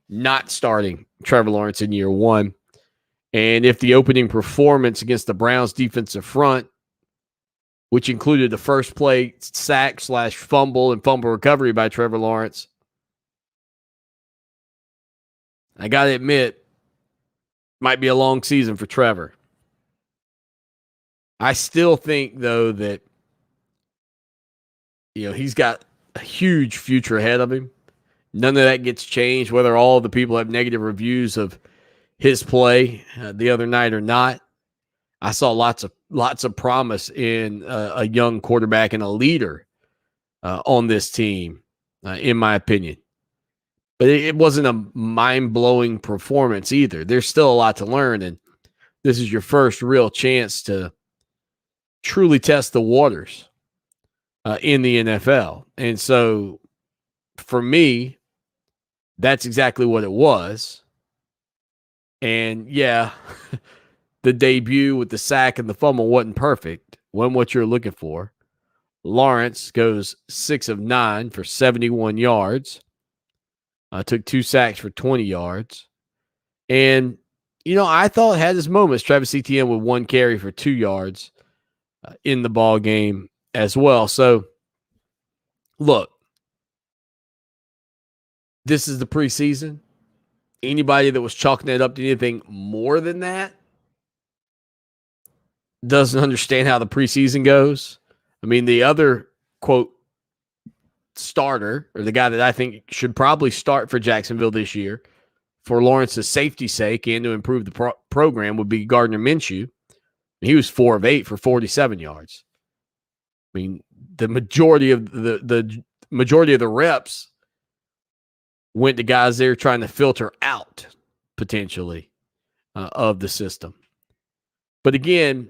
not starting Trevor Lawrence in year one. And if the opening performance against the Browns defensive front, which included the first play sack / fumble and fumble recovery by Trevor Lawrence, I got to admit, might be a long season for Trevor. I still think, though, that he's got a huge future ahead of him. None of that gets changed, whether all the people have negative reviews of his play the other night or not. I saw lots of promise in a young quarterback and a leader on this team, in my opinion. But it wasn't a mind-blowing performance either. There's still a lot to learn, and this is your first real chance to truly test the waters in the NFL. And so for me, that's exactly what it was. And yeah, the debut with the sack and the fumble wasn't perfect. Wasn't what you're looking for. Lawrence goes 6 of 9 for 71 yards. Took 2 sacks for 20 yards. And, I thought it had his moments. Travis Etienne with 1 carry for 2 yards in the ball game as well. So, look, this is the preseason. Anybody that was chalking it up to anything more than that doesn't understand how the preseason goes. I mean, the other, quote, starter, or the guy that I think should probably start for Jacksonville this year for Lawrence's safety's sake and to improve the program would be Gardner Minshew. He was 4 of 8 for 47 yards. I mean, the majority of the reps went to guys there trying to filter out potentially of the system. But again,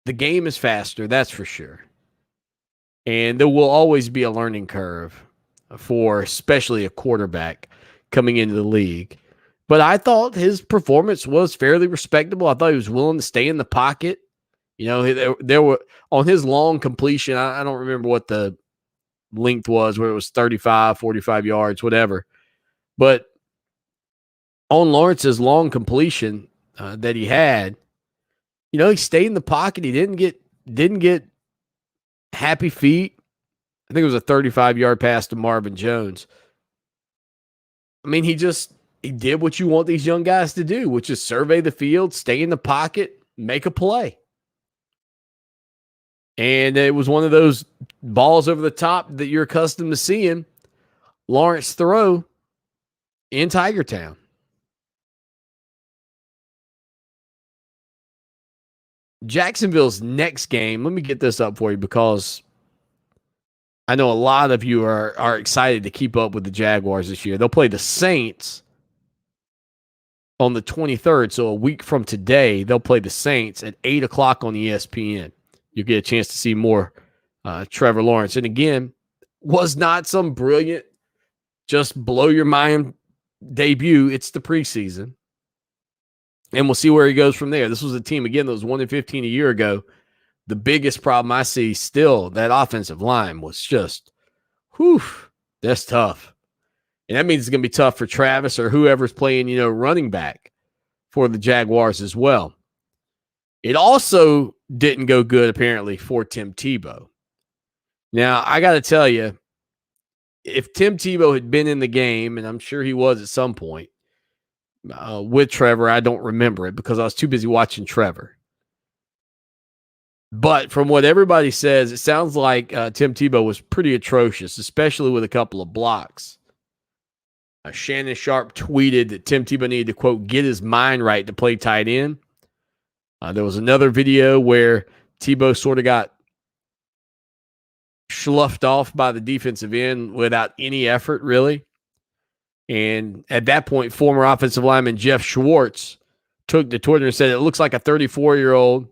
the game is faster, that's for sure. And there will always be a learning curve for especially a quarterback coming into the league. But I thought his performance was fairly respectable. I thought he was willing to stay in the pocket. There were on his long completion, I don't remember what the length was, where it was 35, 45 yards, whatever. But on Lawrence's long completion that he had, he stayed in the pocket. He didn't get happy feet. I think it was a 35-yard pass to Marvin Jones. I mean, he did what you want these young guys to do, which is survey the field, stay in the pocket, make a play. And it was one of those balls over the top that you're accustomed to seeing Lawrence throw in Tiger Town. Jacksonville's next game, let me get this up for you because I know a lot of you are excited to keep up with the Jaguars this year. They'll play the Saints on the 23rd, so a week from today, they'll play the Saints at 8 o'clock on ESPN. You'll get a chance to see more Trevor Lawrence. And again, was not some brilliant, just blow your mind debut. It's the preseason. And we'll see where he goes from there. This was a team, again, that was 1-15 a year ago. The biggest problem I see still, that offensive line was just, that's tough. And that means it's going to be tough for Travis or whoever's playing, running back for the Jaguars as well. It also didn't go good, apparently, for Tim Tebow. Now, I got to tell you, if Tim Tebow had been in the game, and I'm sure he was at some point, with Trevor, I don't remember it because I was too busy watching Trevor. But from what everybody says, it sounds like Tim Tebow was pretty atrocious, especially with a couple of blocks. Shannon Sharp tweeted that Tim Tebow needed to, quote, get his mind right to play tight end. There was another video where Tebow sort of got sloughed off by the defensive end without any effort, really. And at that point, former offensive lineman Jeff Schwartz took to Twitter and said, it looks like a 34-year-old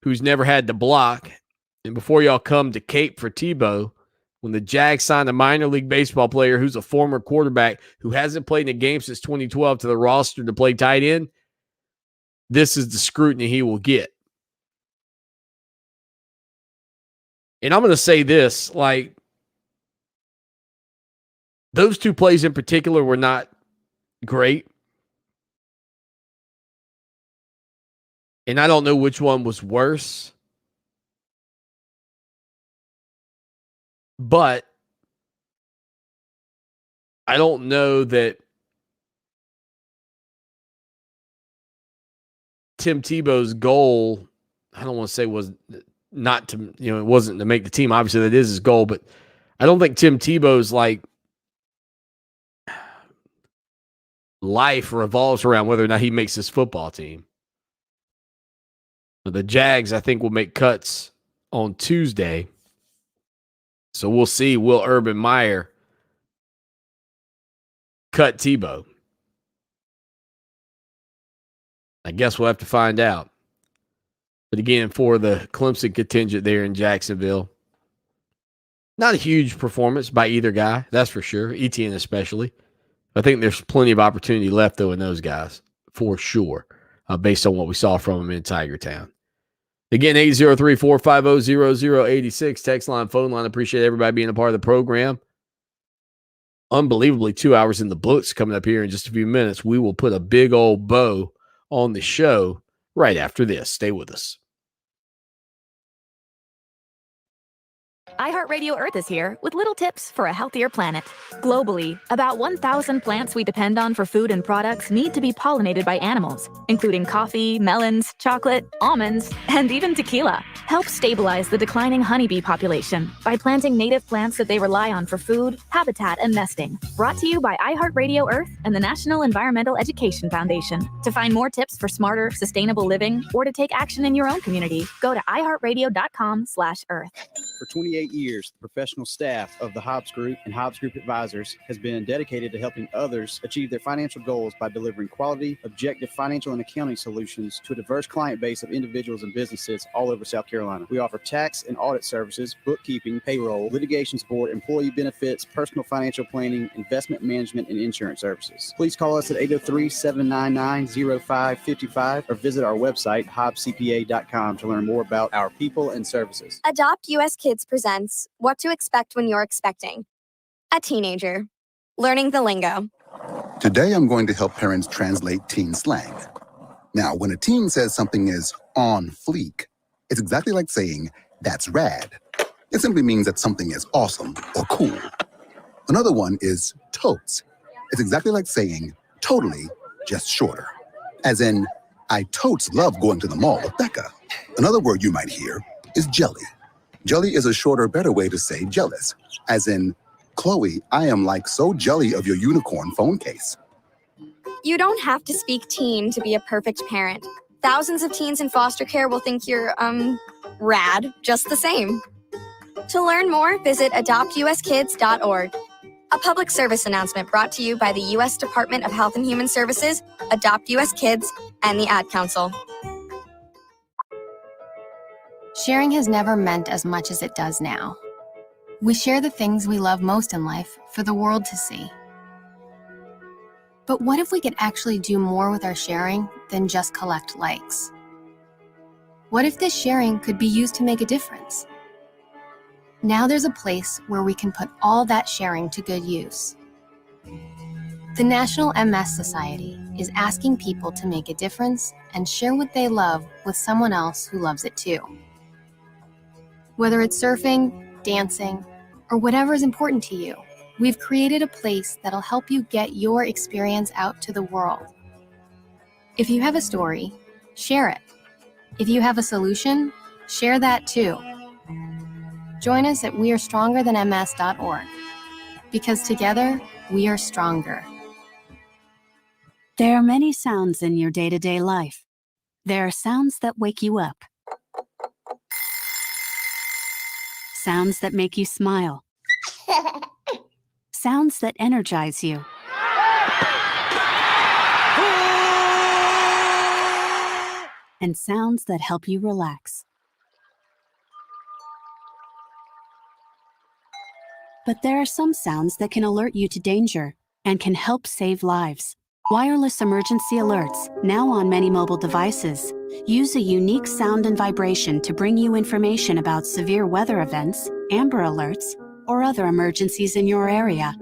who's never had to block. And before y'all come to cape for Tebow, when the Jags signed a minor league baseball player who's a former quarterback who hasn't played in a game since 2012 to the roster to play tight end, this is the scrutiny he will get. And I'm going to say this, those two plays in particular were not great. And I don't know which one was worse. But I don't know that Tim Tebow's goal, I don't want to say was not to, it wasn't to make the team. Obviously, that is his goal. But I don't think Tim Tebow's life revolves around whether or not he makes this football team. The Jags, I think, will make cuts on Tuesday. So we'll see, will Urban Meyer cut Tebow? I guess we'll have to find out. But again, for the Clemson contingent there in Jacksonville, Not a huge performance by either guy, that's for sure, Etienne especially. I think there's plenty of opportunity left, though, in those guys, for sure, based on what we saw from them in Tiger Town. Again, 803-450-0086, text line, phone line. Appreciate everybody being a part of the program. Unbelievably, 2 hours in the books coming up here in just a few minutes. We will put a big old bow on the show right after this. Stay with us. iHeartRadio Earth is here with little tips for a healthier planet. Globally, about 1,000 plants we depend on for food and products need to be pollinated by animals, including coffee, melons, chocolate, almonds, and even tequila. Help stabilize the declining honeybee population by planting native plants that they rely on for food, habitat, and nesting. Brought to you by iHeartRadio Earth and the National Environmental Education Foundation. To find more tips for smarter, sustainable living or to take action in your own community, go to iHeartRadio.com/earth. For 28 years, the professional staff of the Hobbs Group and Hobbs Group Advisors has been dedicated to helping others achieve their financial goals by delivering quality, objective financial and accounting solutions to a diverse client base of individuals and businesses all over South Carolina. We offer tax and audit services, bookkeeping, payroll, litigation support, employee benefits, personal financial planning, investment management, and insurance services. Please call us at 803-799-0555 or visit our website, hobbscpa.com, to learn more about our people and services. Adopt US Kids presents What to Expect When You're Expecting. A teenager. Learning the lingo. Today, I'm going to help parents translate teen slang. Now, when a teen says something is on fleek, it's exactly like saying, that's rad. It simply means that something is awesome or cool. Another one is totes. It's exactly like saying, totally, just shorter. As in, I totes love going to the mall with Becca. Another word you might hear is jelly. Jelly is a shorter, better way to say jealous. As in, Chloe, I am like so jelly of your unicorn phone case. You don't have to speak teen to be a perfect parent. Thousands of teens in foster care will think you're, rad just the same. To learn more, visit adoptuskids.org. A public service announcement brought to you by the U.S. Department of Health and Human Services, Adopt U.S. Kids, and the Ad Council. Sharing has never meant as much as it does now. We share the things we love most in life for the world to see. But what if we could actually do more with our sharing than just collect likes? What if this sharing could be used to make a difference? Now there's a place where we can put all that sharing to good use. The National MS Society is asking people to make a difference and share what they love with someone else who loves it too. Whether it's surfing, dancing, or whatever is important to you, we've created a place that'll help you get your experience out to the world. If you have a story, share it. If you have a solution, share that too. Join us at wearestrongerthanms.org, because together, we are stronger. There are many sounds in your day-to-day life. There are sounds that wake you up. Sounds that make you smile. Sounds that energize you. And sounds that help you relax. But there are some sounds that can alert you to danger and can help save lives. Wireless emergency alerts, now on many mobile devices, use a unique sound and vibration to bring you information about severe weather events, Amber Alerts, or other emergencies in your area.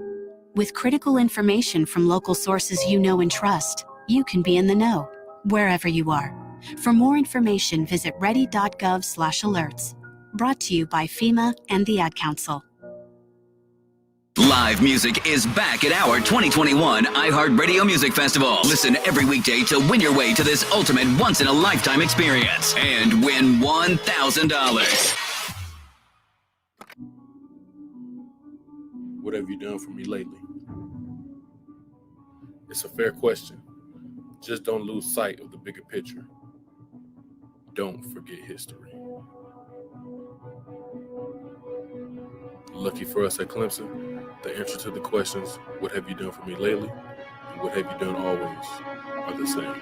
With critical information from local sources you know and trust, you can be in the know, wherever you are. For more information, visit ready.gov/alerts. Brought to you by FEMA and the Ad Council. Live music is back at our 2021 iHeartRadio Music Festival. Listen every weekday to win your way to this ultimate once-in-a-lifetime experience and win $1,000. What have you done for me lately? It's a fair question. Just don't lose sight of the bigger picture. Don't forget history. Lucky for us at Clemson, the answer to the questions, what have you done for me lately, and what have you done always, are the same.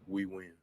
We win.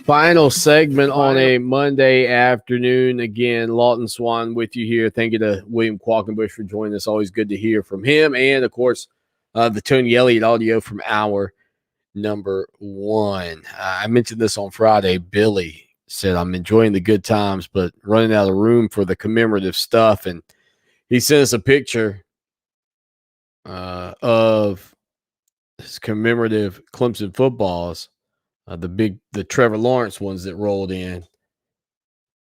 Final segment on a Monday afternoon. Again, Lawton Swan with you here. Thank you to William Qualkenbush for joining us. Always good to hear from him. And, of course, the Tony Elliott audio from hour number 1. I mentioned this on Friday. Billy said, I'm enjoying the good times, but running out of room for the commemorative stuff. And he sent us a picture of his commemorative Clemson footballs. The Trevor Lawrence ones that rolled in.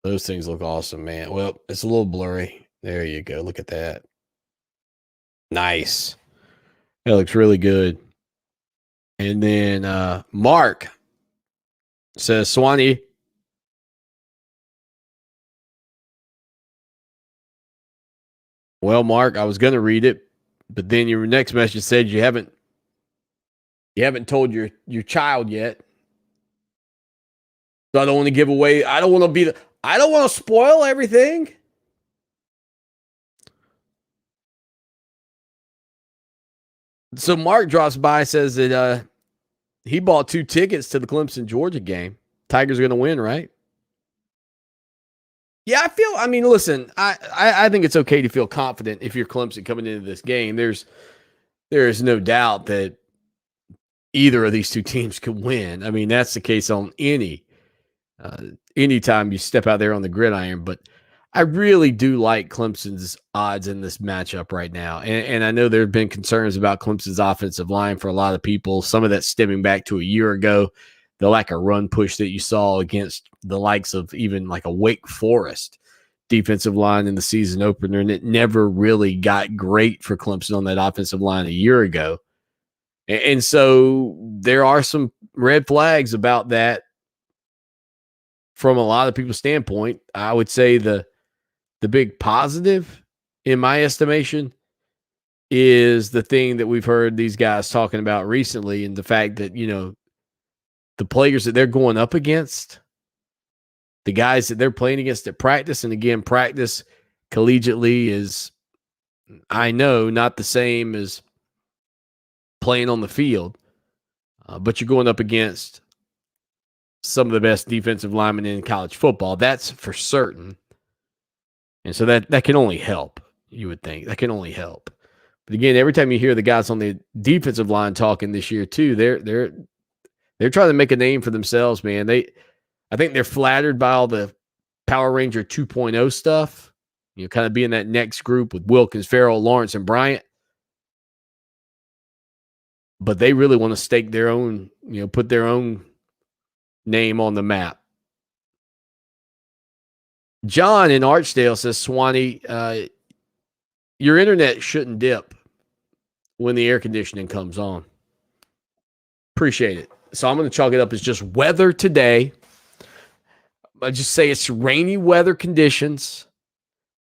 Those things look awesome, man. Well, it's a little blurry. There you go. Look at that. Nice. That looks really good. And then Mark says, Swanee, well, Mark, I was going to read it, but then your next message said you haven't told your child yet. So I don't want to give away. I don't want to spoil everything. So Mark drops by, says that he bought 2 tickets to the Clemson Georgia game. Tigers are going to win, right? Yeah, listen, I think it's okay to feel confident if you're Clemson coming into this game. There is no doubt that either of these 2 teams could win. I mean, that's the case on anytime you step out there on the gridiron. But I really do like Clemson's odds in this matchup right now. And I know there have been concerns about Clemson's offensive line for a lot of people. Some of that stemming back to a year ago, the lack of run push that you saw against the likes of even like a Wake Forest defensive line in the season opener. And it never really got great for Clemson on that offensive line a year ago. And so there are some red flags about that from a lot of people's standpoint. I would say the big positive, in my estimation, is the thing that we've heard these guys talking about recently, and the fact that, the players that they're going up against, the guys that they're playing against at practice, and again, practice collegiately is, I know, not the same as playing on the field, but you're going up against some of the best defensive linemen in college football. That's for certain. And so that can only help, you would think. That can only help. But again, every time you hear the guys on the defensive line talking this year too, they're trying to make a name for themselves, man. I think they're flattered by all the Power Ranger 2.0 stuff, kind of being that next group with Wilkins, Farrell, Lawrence, and Bryant. But they really want to stake their own, put their own name on the map. John in Archdale says, Swanee, your internet shouldn't dip when the air conditioning comes on. Appreciate it. So I'm going to chalk it up as just weather today. I just say it's rainy weather conditions.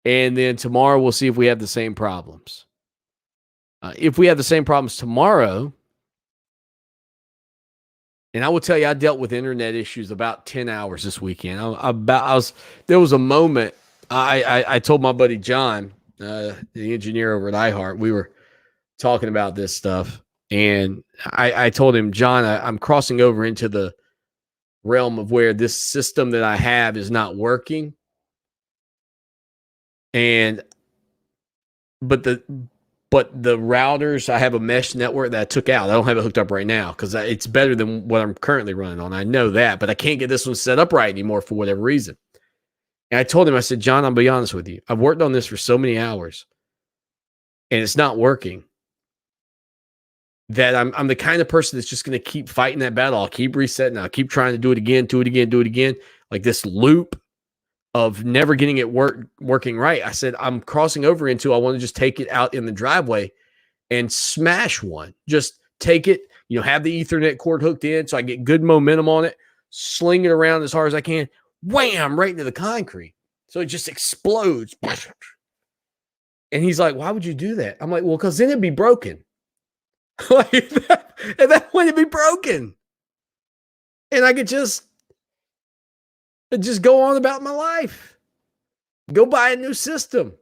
And then tomorrow we'll see if we have the same problems. If we have the same problems tomorrow, and I will tell you, I dealt with internet issues about 10 hours this weekend. There was a moment, I told my buddy John, the engineer over at iHeart, we were talking about this stuff. And I told him, John, I'm crossing over into the realm of where this system that I have is not working. But the routers, I have a mesh network that I took out. I don't have it hooked up right now because it's better than what I'm currently running on. I know that, but I can't get this one set up right anymore for whatever reason. And I told him, I said, John, I'll be honest with you. I've worked on this for so many hours and it's not working that I'm the kind of person that's just going to keep fighting that battle. I'll keep resetting. I'll keep trying to do it again. Like this loop of never getting it working right. I said, I'm crossing over into, I want to just take it out in the driveway and smash one. Just take it, have the Ethernet cord hooked in so I get good momentum on it, sling it around as hard as I can, wham, right into the concrete. So it just explodes. And he's like, why would you do that? I'm like, well, because then it'd be broken. Like that wouldn't be broken. And I could just go on about my life. Go buy a new system.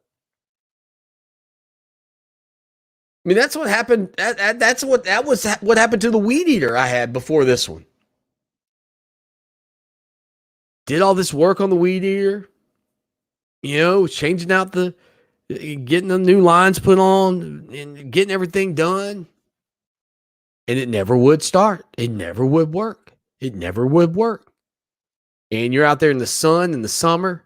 I mean, that's what happened. That was what happened to the weed eater I had before this one. Did all this work on the weed eater, changing out getting the new lines put on and getting everything done. And it never would start. It never would work. It never would work. And you're out there in the sun in the summer.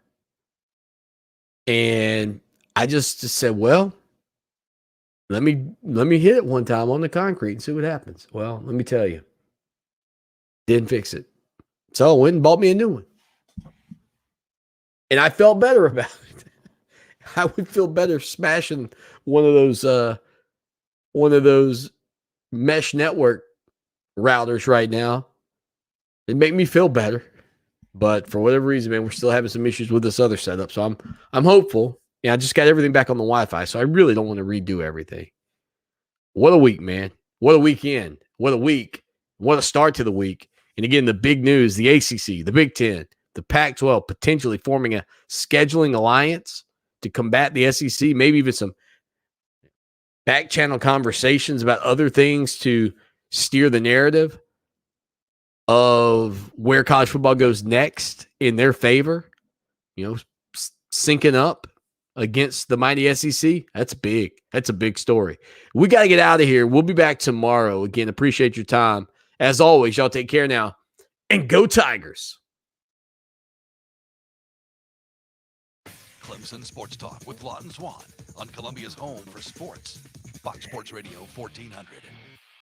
And I just said, well, let me hit it one time on the concrete and see what happens. Well, let me tell you, didn't fix it. So I went and bought me a new one. And I felt better about it. I would feel better smashing one of those mesh network routers right now. It made me feel better. But for whatever reason, man, we're still having some issues with this other setup. So I'm hopeful. Yeah, I just got everything back on the Wi-Fi, so I really don't want to redo everything. What a week, man. What a weekend. What a week. What a start to the week. And again, the big news, the ACC, the Big Ten, the Pac-12 potentially forming a scheduling alliance to combat the SEC, maybe even some back channel conversations about other things to steer the narrative of where college football goes next in their favor, syncing up against the mighty SEC. That's big. That's a big story. We got to get out of here. We'll be back tomorrow. Again, appreciate your time. As always, y'all take care now and go Tigers. Clemson Sports Talk with Lawton Swan on Columbia's home for sports. Fox Sports Radio 1400.